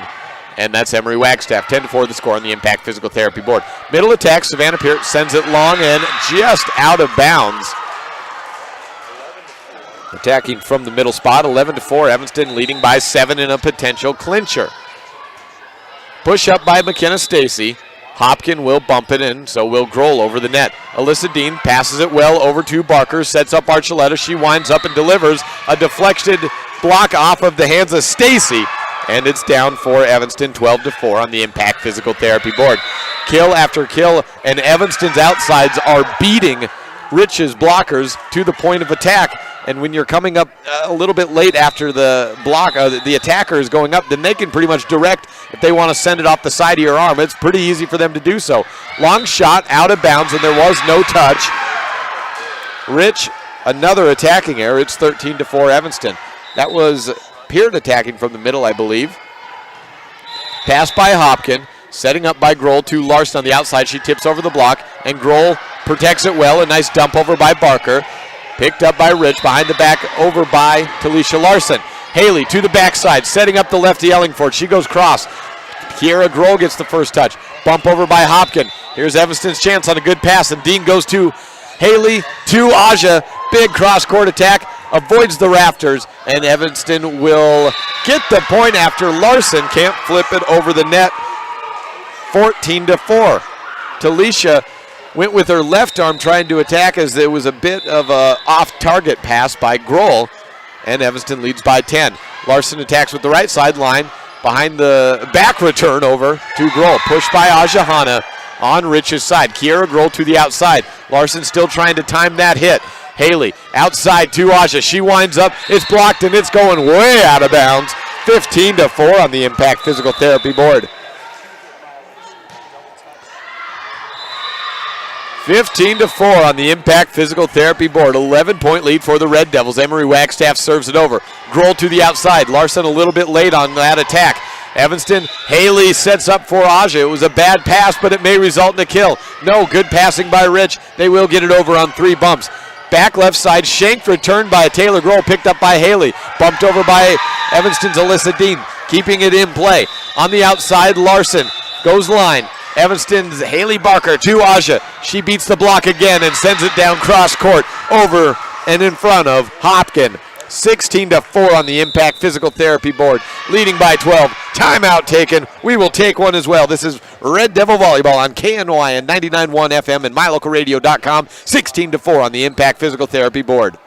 and that's Emery Wagstaff. 10-4 the score on the Impact Physical Therapy board. Middle attack, Savannah Peart sends it long and just out of bounds. Attacking from the middle spot, 11-4. Evanston leading by 7 in a potential clincher. Push up by McKenna Stacy. Hopkin will bump it in, so will Grohl over the net. Alyssa Dean passes it well over to Barker, sets up Archuleta. She winds up and delivers a deflected block off of the hands of Stacy, and it's down for Evanston, 12-4 on the Impact Physical Therapy board. Kill after kill, and Evanston's outsides are beating Rich's blockers to the point of attack. And when you're coming up a little bit late after the block, the attacker is going up, then they can pretty much direct if they want to send it off the side of your arm. It's pretty easy for them to do so. Long shot out of bounds, and there was no touch. Rich, another attacking error. It's 13-4 Evanston. That was Peart attacking from the middle, I believe. Pass by Hopkin, setting up by Grohl to Larson on the outside. She tips over the block, and Grohl protects it well. A nice dump over by Barker. Picked up by Rich, behind the back, over by Talisha Larson. Haley to the backside, setting up the lefty Ellingford. She goes cross. Kiera Grohl gets the first touch. Bump over by Hopkin. Here's Evanston's chance on a good pass, and Dean goes to Haley, to Aja. Big cross-court attack, avoids the rafters, and Evanston will get the point after Larson can't flip it over the net. 14-4. Talisha went with her left arm trying to attack, as there was a bit of a off-target pass by Grohl, and Evanston leads by 10. Larson attacks with the right sideline behind the back return over to Grohl. Pushed by Ajahana on Rich's side. Kiera Grohl to the outside. Larson still trying to time that hit. Haley outside to Aja. She winds up. It's blocked, and it's going way out of bounds. 15-4 on the Impact Physical Therapy board. 15-4 on the Impact Physical Therapy board. 11-point lead for the Red Devils. Emery Wagstaff serves it over. Grohl to the outside. Larson a little bit late on that attack. Evanston, Haley sets up for Aja. It was a bad pass, but it may result in a kill. No, good passing by Rich. They will get it over on 3 bumps. Back left side, shanked return by Taylor Grohl, picked up by Haley. Bumped over by Evanston's Alyssa Dean, keeping it in play. On the outside, Larson goes line. Evanston's Haley Barker to Aja. She beats the block again and sends it down cross court over and in front of Hopkin. 16-4 on the Impact Physical Therapy board, leading by 12. Timeout taken. We will take one as well. This is Red Devil Volleyball on KNY and 99.1 FM and mylocalradio.com. 16-4 on the Impact Physical Therapy board.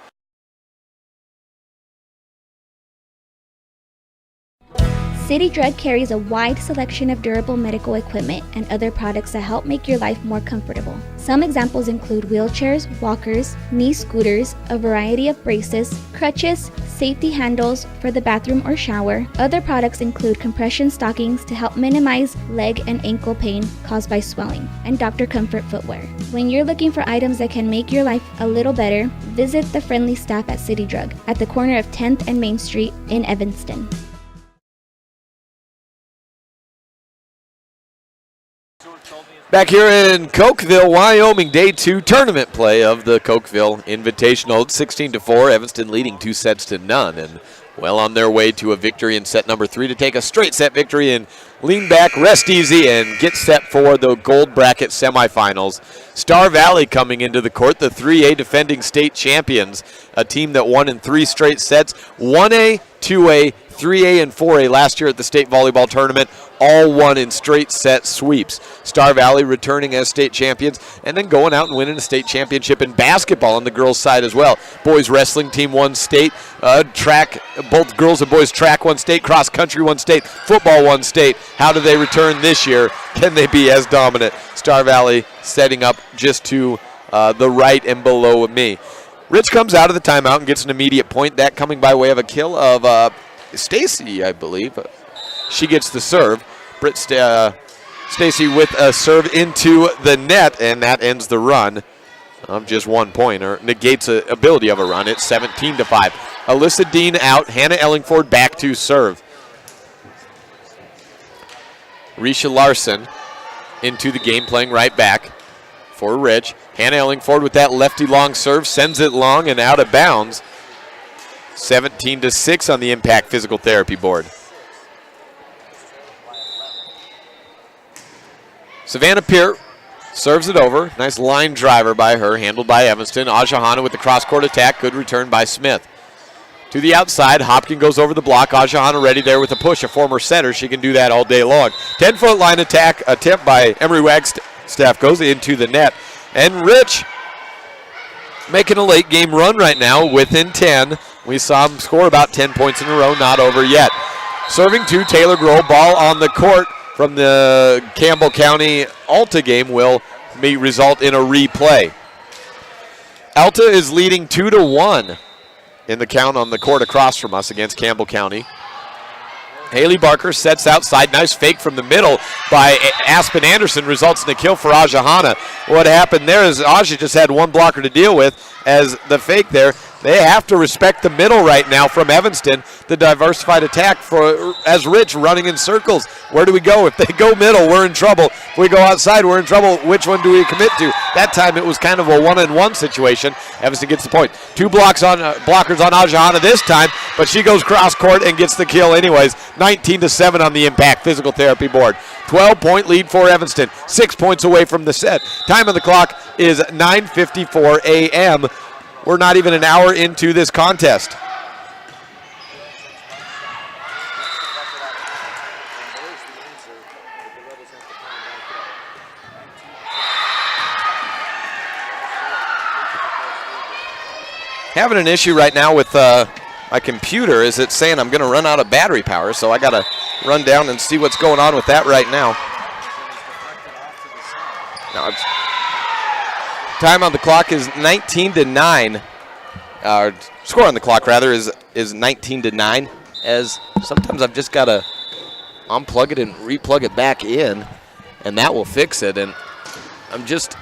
City Drug carries a wide selection of durable medical equipment and other products that help make your life more comfortable. Some examples include wheelchairs, walkers, knee scooters, a variety of braces, crutches, safety handles for the bathroom or shower. Other products include compression stockings to help minimize leg and ankle pain caused by swelling, and Dr. Comfort footwear. When you're looking for items that can make your life a little better, visit the friendly staff at City Drug at the corner of 10th and Main Street in Evanston. Back here in Cokeville, Wyoming, Day 2 tournament play of the Cokeville Invitational. 16-4, Evanston leading 2-0, and well on their way to a victory in set number 3 to take a straight set victory and lean back, rest easy, and get set for the gold bracket semifinals. Star Valley coming into the court, the 3A defending state champions, a team that won in 3 straight sets, 1A, 2A, 3A, and 4A last year at the state volleyball tournament. all won in straight set sweeps. Star Valley returning as state champions and then going out and winning a state championship in basketball on the girls' side as well. Boys wrestling team won state, track, both girls and boys track won state, cross country won state, football won state. How do they return this year? Can they be as dominant? Star Valley setting up just to the right and below of me. Rich comes out of the timeout and gets an immediate point. That coming by way of a kill of Stacy, I believe. She gets the serve. Stacy with a serve into the net, and that ends the run of just 1 point, or negates the ability of a run. It's 17-5. Alyssa Dean out. Hannah Ellingford back to serve. Risha Larson into the game, playing right back for Rich. Hannah Ellingford with that lefty long serve, sends it long and out of bounds. 17-6 on the Impact Physical Therapy board. Savannah Peart serves it over. Nice line driver by her, handled by Evanston. Ajahana with the cross-court attack. Good return by Smith. To the outside, Hopkin goes over the block. Ajahana ready there with a push, a former setter. She can do that all day long. 10-foot line attack attempt by Emery Wagstaff goes into the net. And Rich making a late game run right now within 10. We saw him score about 10 points in a row, not over yet. Serving to Taylor Grohl, ball on the court from the Campbell County Alta game will result in a replay. Alta is leading 2-1 in the count on the court across from us against Campbell County. Haley Barker sets outside. Nice fake from the middle by Aspen Anderson. Results in a kill for Ajahana. What happened there is Aja just had one blocker to deal with as the fake there. They have to respect the middle right now from Evanston. The diversified attack as Rich running in circles. Where do we go? If they go middle, we're in trouble. If we go outside, we're in trouble. Which one do we commit to? That time it was kind of a one-on-one situation. Evanston gets the point. Two blockers on Ajahana this time, but she goes cross-court and gets the kill anyways. 19-7 on the Impact Physical Therapy board. 12-point lead for Evanston. 6 points away from the set. Time on the clock is 9:54 a.m. We're not even an hour into this contest. Having an issue right now with my computer. Is it saying I'm going to run out of battery power? So I got to run down and see what's going on with that right now. No, time on the clock is 19-9. Score on the clock rather is 19-9. As sometimes I've just got to unplug it and replug it back in, and that will fix it. And I'm just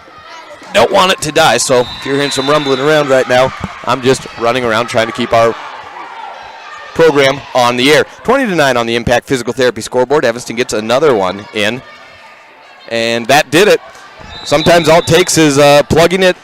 don't want it to die. So if you're hearing some rumbling around right now, I'm just running around trying to keep our program on the air. 20-9 on the Impact Physical Therapy scoreboard. Evanston gets another one in, and that did it. Sometimes all it takes is unplugging it,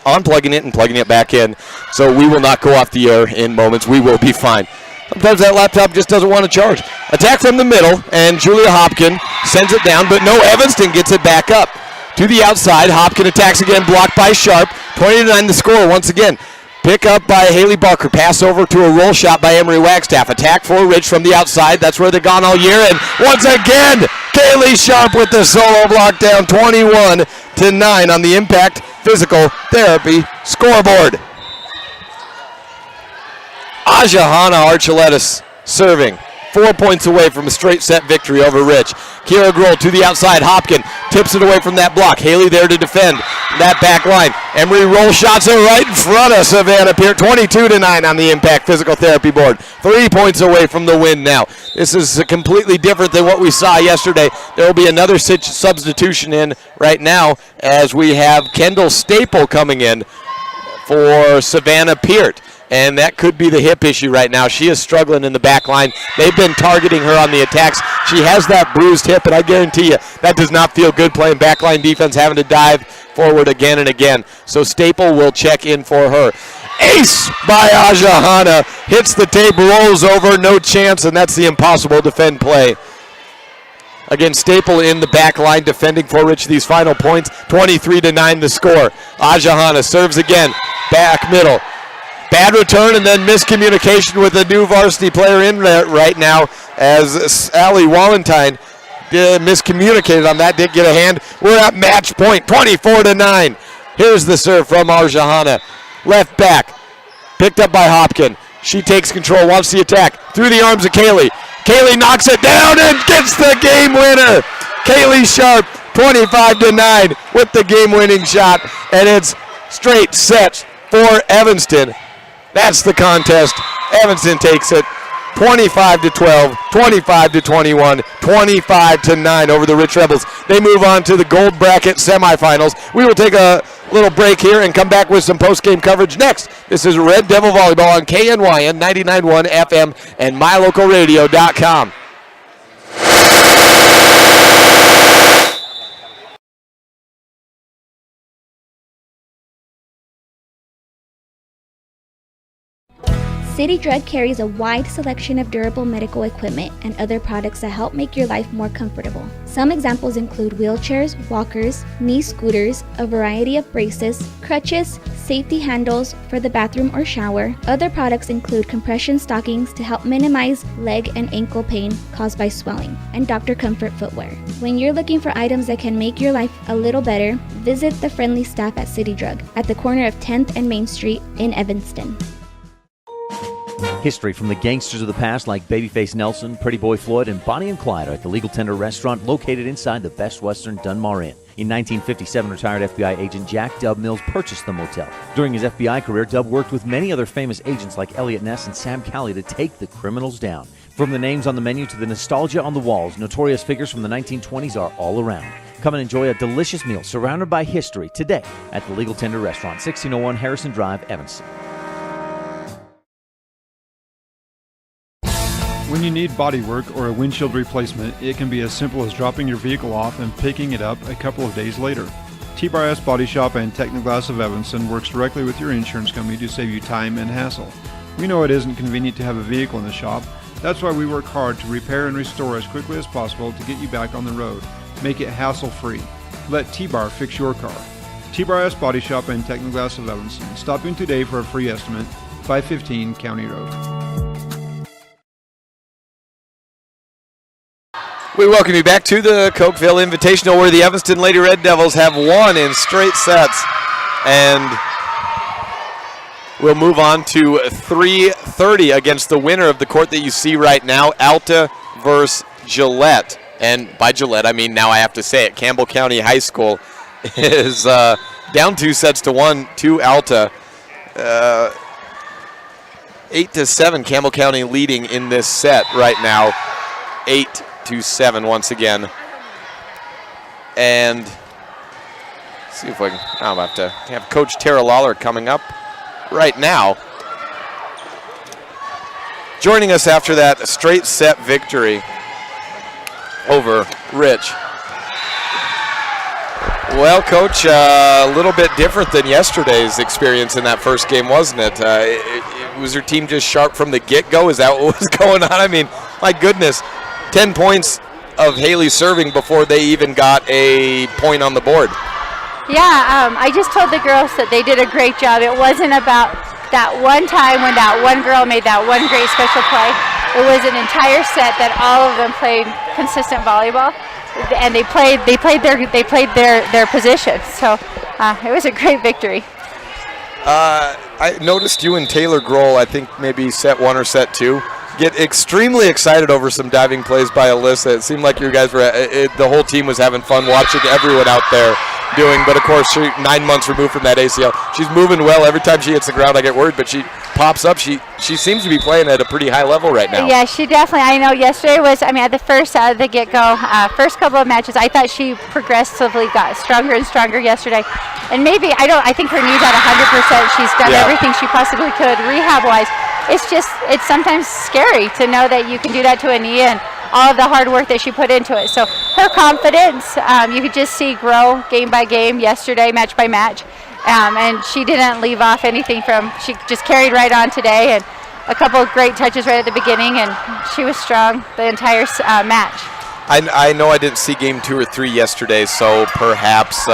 and plugging it back in. So we will not go off the air in moments. We will be fine. Sometimes that laptop just doesn't want to charge. Attack from the middle, and Julia Hopkin sends it down, but no, Evanston gets it back up. To the outside, Hopkin attacks again, blocked by Sharp. 20-9 the score once again. Pick up by Haley Barker. Pass over to a roll shot by Emery Wagstaff. Attack for Ridge from the outside. That's where they've gone all year. And once again, Kaylee Sharp with the solo block down. 21-9 on the Impact Physical Therapy scoreboard. Ajahana Archuleta serving. 4 points away from a straight set victory over Rich. Kira Grohl to the outside. Hopkin tips it away from that block. Haley there to defend that back line. Emery roll shots it right in front of Savannah Peart. 22-9 on the Impact Physical Therapy board. 3 points away from the win now. This is completely different than what we saw yesterday. There will be another substitution in right now as we have Kendall Staple coming in for Savannah Peart. And that could be the hip issue right now. She is struggling in the back line. They've been targeting her on the attacks. She has that bruised hip, and I guarantee you that does not feel good playing backline defense, having to dive forward again and again. So Staple will check in for her. Ace by Ajahana. Hits the tape, rolls over, no chance, and that's the impossible defend play. Again, Staple in the back line defending for Rich these final points. 23-9 the score. Ajahana serves again. Back middle. Bad return and then miscommunication with a new varsity player in there right now as Allie Wallentyne miscommunicated on that, did get a hand. We're at match point, 24-9. Here's the serve from Arjahana. Left back, picked up by Hopkin. She takes control, wants the attack, through the arms of Kaylee. Kaylee knocks it down and gets the game winner. Kaylee Sharp, 25-9 with the game-winning shot, and it's straight sets for Evanston. That's the contest. Evanston takes it 25-12, 25-21, 25-9 over the Rich Rebels. They move on to the gold bracket semifinals. We will take a little break here and come back with some post-game coverage next. This is Red Devil Volleyball on KNYN 99.1 FM and MyLocalRadio.com. City Drug carries a wide selection of durable medical equipment and other products that help make your life more comfortable. Some examples include wheelchairs, walkers, knee scooters, a variety of braces, crutches, safety handles for the bathroom or shower. Other products include compression stockings to help minimize leg and ankle pain caused by swelling, and Dr. Comfort footwear. When you're looking for items that can make your life a little better, visit the friendly staff at City Drug at the corner of 10th and Main Street in Evanston. History from the gangsters of the past like Babyface Nelson, Pretty Boy Floyd, and Bonnie and Clyde are at the Legal Tender restaurant located inside the Best Western Dunmar Inn. In 1957, retired FBI agent Jack Dub Mills purchased the motel. During his FBI career, Dub worked with many other famous agents like Elliot Ness and Sam Calley to take the criminals down. From the names on the menu to the nostalgia on the walls, notorious figures from the 1920s are all around. Come and enjoy a delicious meal surrounded by history today at the Legal Tender restaurant, 1601 Harrison Drive, Evanston. When you need body work or a windshield replacement, it can be as simple as dropping your vehicle off and picking it up a couple of days later. T-Bar Body Shop and Technoglass of Evanston works directly with your insurance company to save you time and hassle. We know it isn't convenient to have a vehicle in the shop. That's why we work hard to repair and restore as quickly as possible to get you back on the road. Make it hassle-free. Let T-Bar fix your car. T-Bar Body Shop and Technoglass of Evanston. Stop in today for a free estimate. 515 County Road. We welcome you back to the Cokeville Invitational, where the Evanston Lady Red Devils have won in straight sets. And we'll move on to 3:30 against the winner of the court that you see right now, Alta versus Gillette. And by Gillette, I mean, now I have to say it, Campbell County High School is down 2-1 to Alta. 8-7, Campbell County leading in this set right now. 8-7 once again. And see if I can, I'm about to have Coach Tara Lawler coming up right now. Joining us after that straight set victory over Rich. Well, Coach, a little bit different than yesterday's experience in that first game, wasn't it? Was your team just sharp from the get-go? Is that what was going on? I mean, my goodness. 10 points of Haley serving before they even got a point on the board. Yeah, I just told the girls that they did a great job. It wasn't about that one time when that one girl made that one great special play. It was an entire set that all of them played consistent volleyball, and they played their position. So it was a great victory. I noticed you and Taylor Grohl, I think maybe set one or set two, get extremely excited over some diving plays by Alyssa. It seemed like you guys were, the whole team was having fun watching everyone out there doing, but of course, she 9 months removed from that ACL. She's moving well. Every time she hits the ground, I get worried, but she pops up. She seems to be playing at a pretty high level right now. Yeah, she definitely, I know yesterday was, at the first out of the get-go, first couple of matches, I thought she progressively got stronger and stronger yesterday. And maybe, I think her knee's at 100%. She's done everything she possibly could rehab-wise. It's sometimes scary to know that you can do that to a knee and all of the hard work that she put into it. So her confidence, you could just see grow game by game yesterday, match by match. And she didn't leave off anything she just carried right on today, and a couple of great touches right at the beginning, and she was strong the entire match. I know I didn't see game 2 or 3 yesterday, so perhaps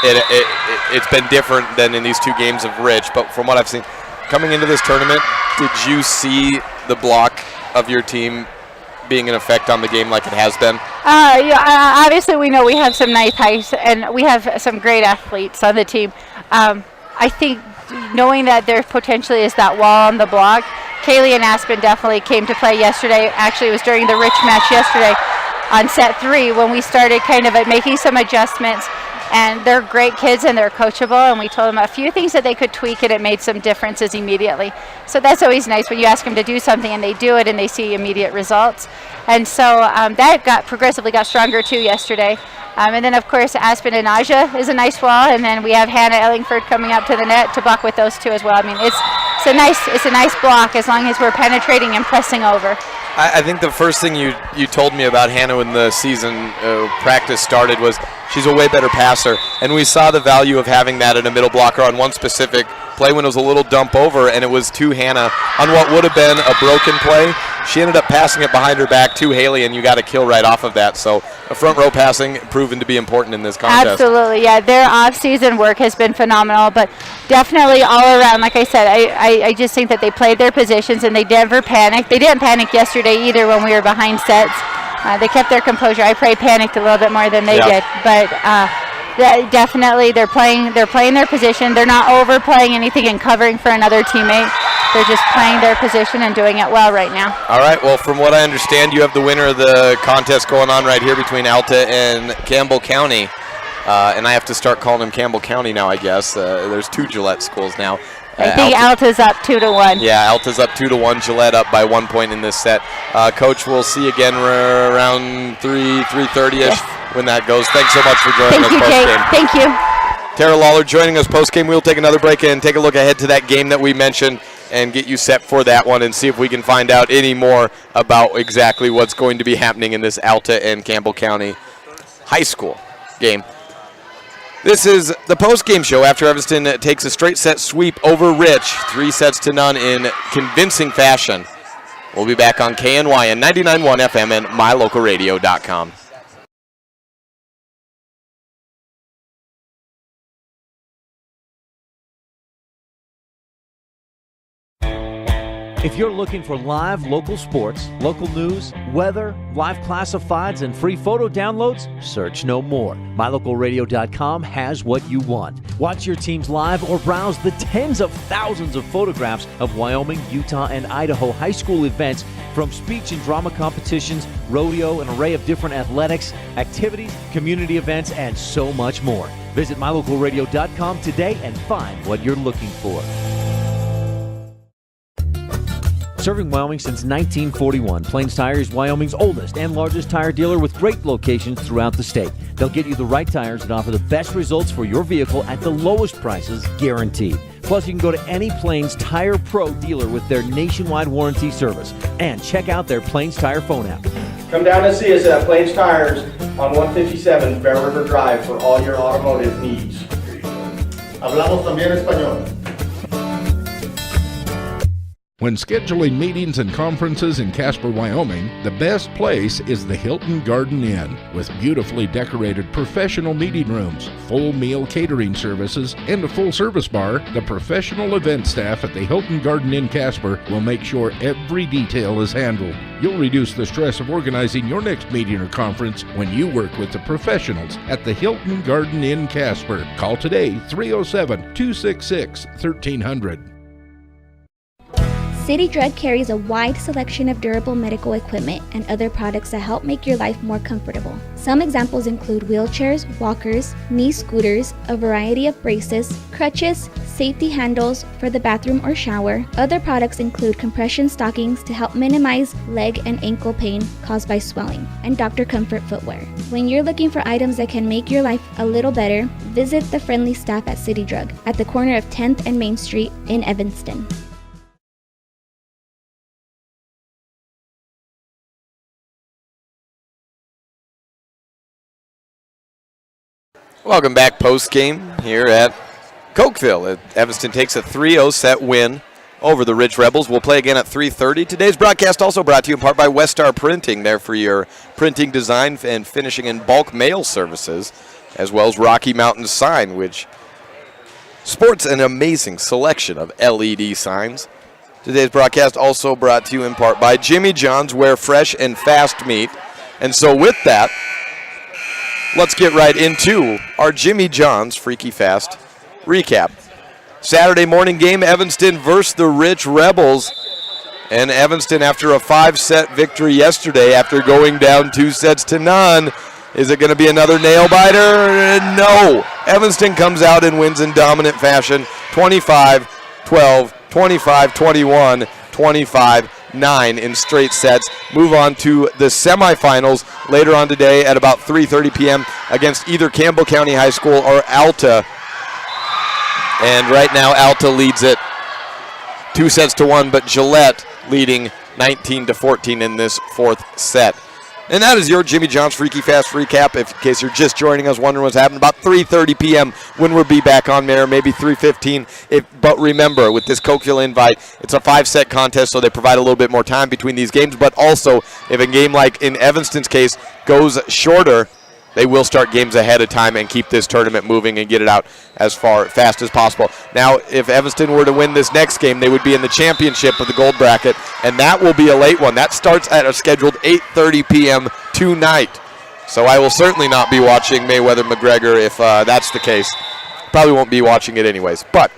it's been different than in these 2 games of Rich, but from what I've seen, coming into this tournament, did you see the block of your team being an effect on the game like it has been? Obviously, we know we have some nice heights, and we have some great athletes on the team. I think knowing that there potentially is that wall on the block, Kaylee and Aspen definitely came to play yesterday. Actually, it was during the Rich match yesterday on set 3 when we started kind of making some adjustments. And they're great kids and they're coachable, and we told them a few things that they could tweak, and it made some differences immediately. So that's always nice when you ask them to do something and they do it and they see immediate results. And so that progressively got stronger too yesterday. And then of course Aspen and Aja is a nice wall, and then we have Hannah Ellingford coming up to the net to block with those two as well. I mean, it's a nice block as long as we're penetrating and pressing over. I think the first thing you told me about Hannah when the season practice started was she's a way better passer, and we saw the value of having that in a middle blocker on one specific play when it was a little dump over, and it was to Hannah on what would have been a broken play. She ended up passing it behind her back to Haley, and you got a kill right off of that. So a front row passing proven to be important in this contest. Absolutely, yeah. Their off-season work has been phenomenal, but definitely all around, like I said, I just think that they played their positions and they never panicked. They didn't panic yesterday either when we were behind sets. They kept their composure. I probably panicked a little bit more than they did, but definitely they're playing their position. They're not overplaying anything and covering for another teammate. They're just playing their position and doing it well right now. All right, well, from what I understand, you have the winner of the contest going on right here between Alta and Campbell County. And I have to start calling them Campbell County now, I guess. There's 2 Gillette schools now. I think Alta's up 2-1. Yeah, Alta's up 2-1. Gillette up by 1 point in this set. Coach, we'll see you again around 3:30ish when that goes. Thanks so much for joining us post-game. Thank you. Tara Lawler joining us post-game. We'll take another break and take a look ahead to that game that we mentioned and get you set for that one and see if we can find out any more about exactly what's going to be happening in this Alta and Campbell County High School game. This is the post-game show after Evanston takes a straight set sweep over Rich, 3-0 in convincing fashion. We'll be back on KNYN 99.1 FM and mylocalradio.com. If you're looking for live local sports, local news, weather, live classifieds, and free photo downloads, search no more. MyLocalRadio.com has what you want. Watch your teams live or browse the tens of thousands of photographs of Wyoming, Utah, and Idaho high school events, from speech and drama competitions, rodeo, an array of different athletics, activities, community events, and so much more. Visit MyLocalRadio.com today and find what you're looking for. Serving Wyoming since 1941, Plains Tire is Wyoming's oldest and largest tire dealer with great locations throughout the state. They'll get you the right tires and offer the best results for your vehicle at the lowest prices, guaranteed. Plus, you can go to any Plains Tire Pro dealer with their nationwide warranty service. And check out their Plains Tire phone app. Come down and see us at Plains Tires on 157 Bear River Drive for all your automotive needs. Hablamos también español. When scheduling meetings and conferences in Casper, Wyoming, the best place is the Hilton Garden Inn. With beautifully decorated professional meeting rooms, full meal catering services, and a full service bar, the professional event staff at the Hilton Garden Inn Casper will make sure every detail is handled. You'll reduce the stress of organizing your next meeting or conference when you work with the professionals at the Hilton Garden Inn Casper. Call today, 307-266-1300. City Drug carries a wide selection of durable medical equipment and other products that help make your life more comfortable. Some examples include wheelchairs, walkers, knee scooters, a variety of braces, crutches, safety handles for the bathroom or shower. Other products include compression stockings to help minimize leg and ankle pain caused by swelling, and Dr. Comfort footwear. When you're looking for items that can make your life a little better, visit the friendly staff at City Drug at the corner of 10th and Main Street in Evanston. Welcome back post-game here at Cokeville. Evanston takes a 3-0 set win over the Ridge Rebels. We'll play again at 3:30. Today's broadcast also brought to you in part by Westar Printing, there for your printing, design, and finishing and bulk mail services, as well as Rocky Mountain Sign, which sports an amazing selection of LED signs. Today's broadcast also brought to you in part by Jimmy John's, where fresh and fast meat. And so with that, let's get right into our Jimmy John's Freaky Fast recap. Saturday morning game, Evanston versus the Rich Rebels. And Evanston, after a 5-set victory yesterday, after going down 2-0, is it going to be another nail-biter? No. Evanston comes out and wins in dominant fashion, 25-12, 25-21, 25-9 in straight sets. Move on to the semifinals later on today at about 3:30 p.m. against either Campbell County High School or Alta. And right now, Alta leads it 2-1, but Gillette leading 19-14 in this fourth set. And that is your Jimmy John's Freaky Fast recap. If, in case you're just joining us, wondering what's happening, about 3:30 p.m. when we'll be back on there, maybe 3:15. But remember, with this Cokeville invite, it's a 5-set contest, so they provide a little bit more time between these games. But also, if a game like in Evanston's case goes shorter, they will start games ahead of time and keep this tournament moving and get it out as fast as possible. Now, if Evanston were to win this next game, they would be in the championship of the gold bracket, and that will be a late one. That starts at a scheduled 8:30 p.m. tonight. So I will certainly not be watching Mayweather-McGregor if that's the case. Probably won't be watching it anyways. But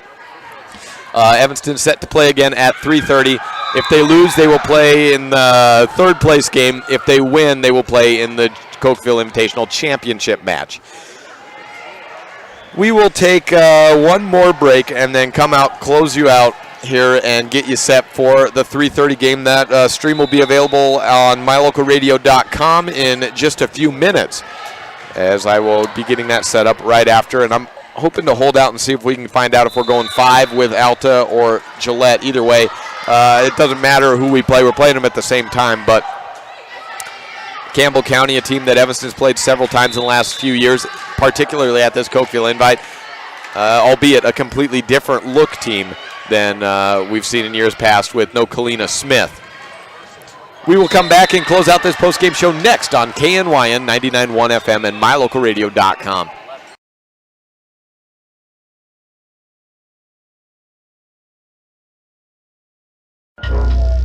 Evanston's set to play again at 3:30. If they lose, they will play in the third place game. If they win, they will play in the Cokeville Invitational Championship match. We will take one more break and then come out, close you out here, and get you set for the 3:30 game. That stream will be available on mylocalradio.com in just a few minutes, as I will be getting that set up right after. And I'm hoping to hold out and see if we can find out if we're going 5 with Alta or Gillette. Either way, it doesn't matter who we play. We're playing them at the same time, but Campbell County, a team that Evanston's played several times in the last few years, particularly at this Cokeville invite, albeit a completely different look team than we've seen in years past with no Kalina Smith. We will come back and close out this postgame show next on KNYN 99.1 FM and mylocalradio.com.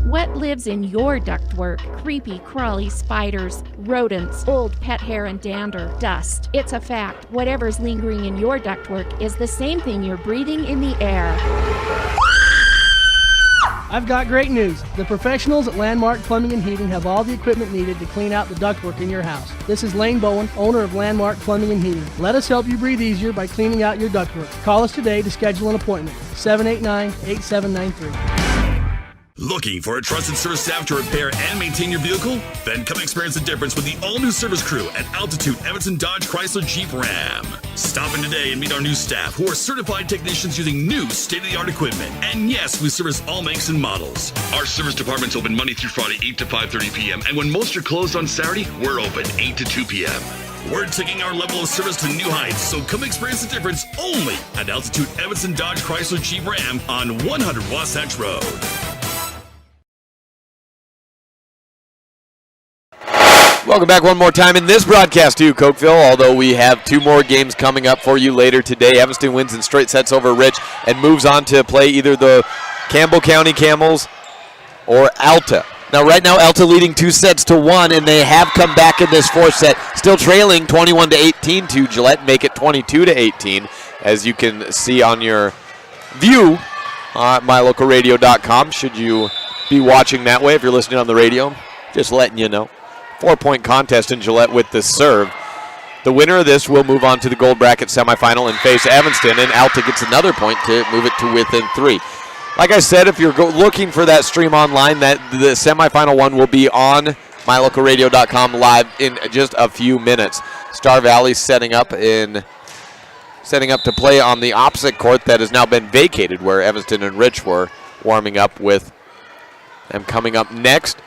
What lives in your ductwork? Creepy, crawly spiders, rodents, old pet hair and dander, dust. It's a fact. Whatever's lingering in your ductwork is the same thing you're breathing in the air. I've got great news. The professionals at Landmark Plumbing and Heating have all the equipment needed to clean out the ductwork in your house. This is Lane Bowen, owner of Landmark Plumbing and Heating. Let us help you breathe easier by cleaning out your ductwork. Call us today to schedule an appointment. 789-8793. Looking for a trusted service staff to repair and maintain your vehicle? Then come experience the difference with the all-new service crew at Altitude Evanston Dodge Chrysler Jeep Ram. Stop in today and meet our new staff who are certified technicians using new state-of-the-art equipment. And yes, we service all makes and models. Our service department's open Monday through Friday, 8 to 5:30 p.m. And when most are closed on Saturday, we're open 8 to 2 p.m. We're taking our level of service to new heights, so come experience the difference only at Altitude Evanston Dodge Chrysler Jeep Ram on 100 Wasatch Road. Welcome back one more time in this broadcast to Cokeville, although we have 2 more games coming up for you later today. Evanston wins in straight sets over Rich and moves on to play either the Campbell County Camels or Alta. Now, right now, Alta leading 2-1, and they have come back in this 4th set, still trailing 21-18 to Gillette, make it 22-18, as you can see on your view at mylocalradio.com, should you be watching that way if you're listening on the radio. Just letting you know. 4-point contest in Gillette with the serve. The winner of this will move on to the gold bracket semifinal and face Evanston, and Alta gets another point to move it to within 3. Like I said, if you're looking for that stream online, that the semifinal one will be on mylocalradio.com live in just a few minutes. Star Valley setting up to play on the opposite court that has now been vacated, where Evanston and Rich were warming up, with them coming up next.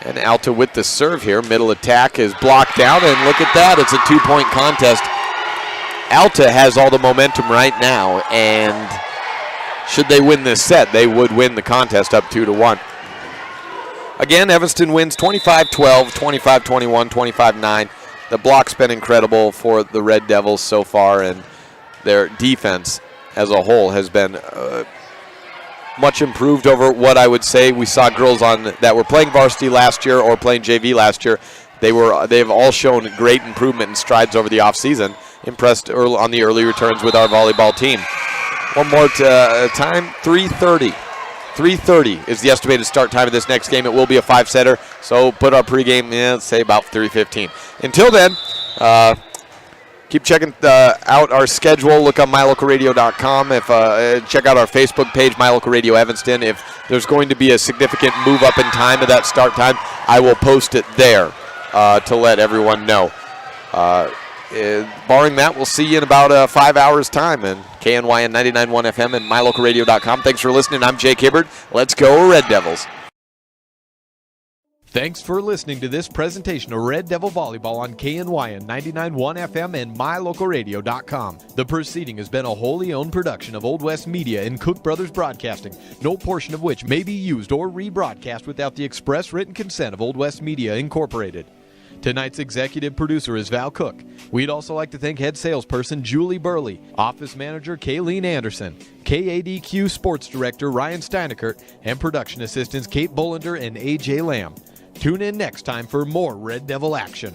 And Alta with the serve here. Middle attack is blocked down, and look at that. It's a 2-point contest. Alta has all the momentum right now, and should they win this set, they would win the contest up 2-1. Again, Evanston wins 25-12, 25-21, 25-9. The block's been incredible for the Red Devils so far, and their defense as a whole has been much improved over what I would say we saw girls on that were playing varsity last year or playing JV last year. They've all shown great improvement and strides over the offseason. Impressed on the early returns with our volleyball team. One more time, 3:30. 3:30 is the estimated start time of this next game. It will be a 5-setter, so put our pregame, let's say about 3:15. Until then, keep checking out our schedule. Look on mylocalradio.com. Check out our Facebook page, My Local Radio Evanston. If there's going to be a significant move up in time of that start time, I will post it there to let everyone know. Barring that, we'll see you in about 5 hours' time. And KNYN 99.1 FM and mylocalradio.com. Thanks for listening. I'm Jake Hibbard. Let's go Red Devils. Thanks for listening to this presentation of Red Devil Volleyball on KNYN 99.1 FM and mylocalradio.com. The proceeding has been a wholly owned production of Old West Media and Cook Brothers Broadcasting, no portion of which may be used or rebroadcast without the express written consent of Old West Media Incorporated. Tonight's executive producer is Val Cook. We'd also like to thank head salesperson Julie Burley, office manager Kayleen Anderson, KADQ sports director Ryan Steinekert, and production assistants Kate Bullender and AJ Lamb. Tune in next time for more Red Devil action.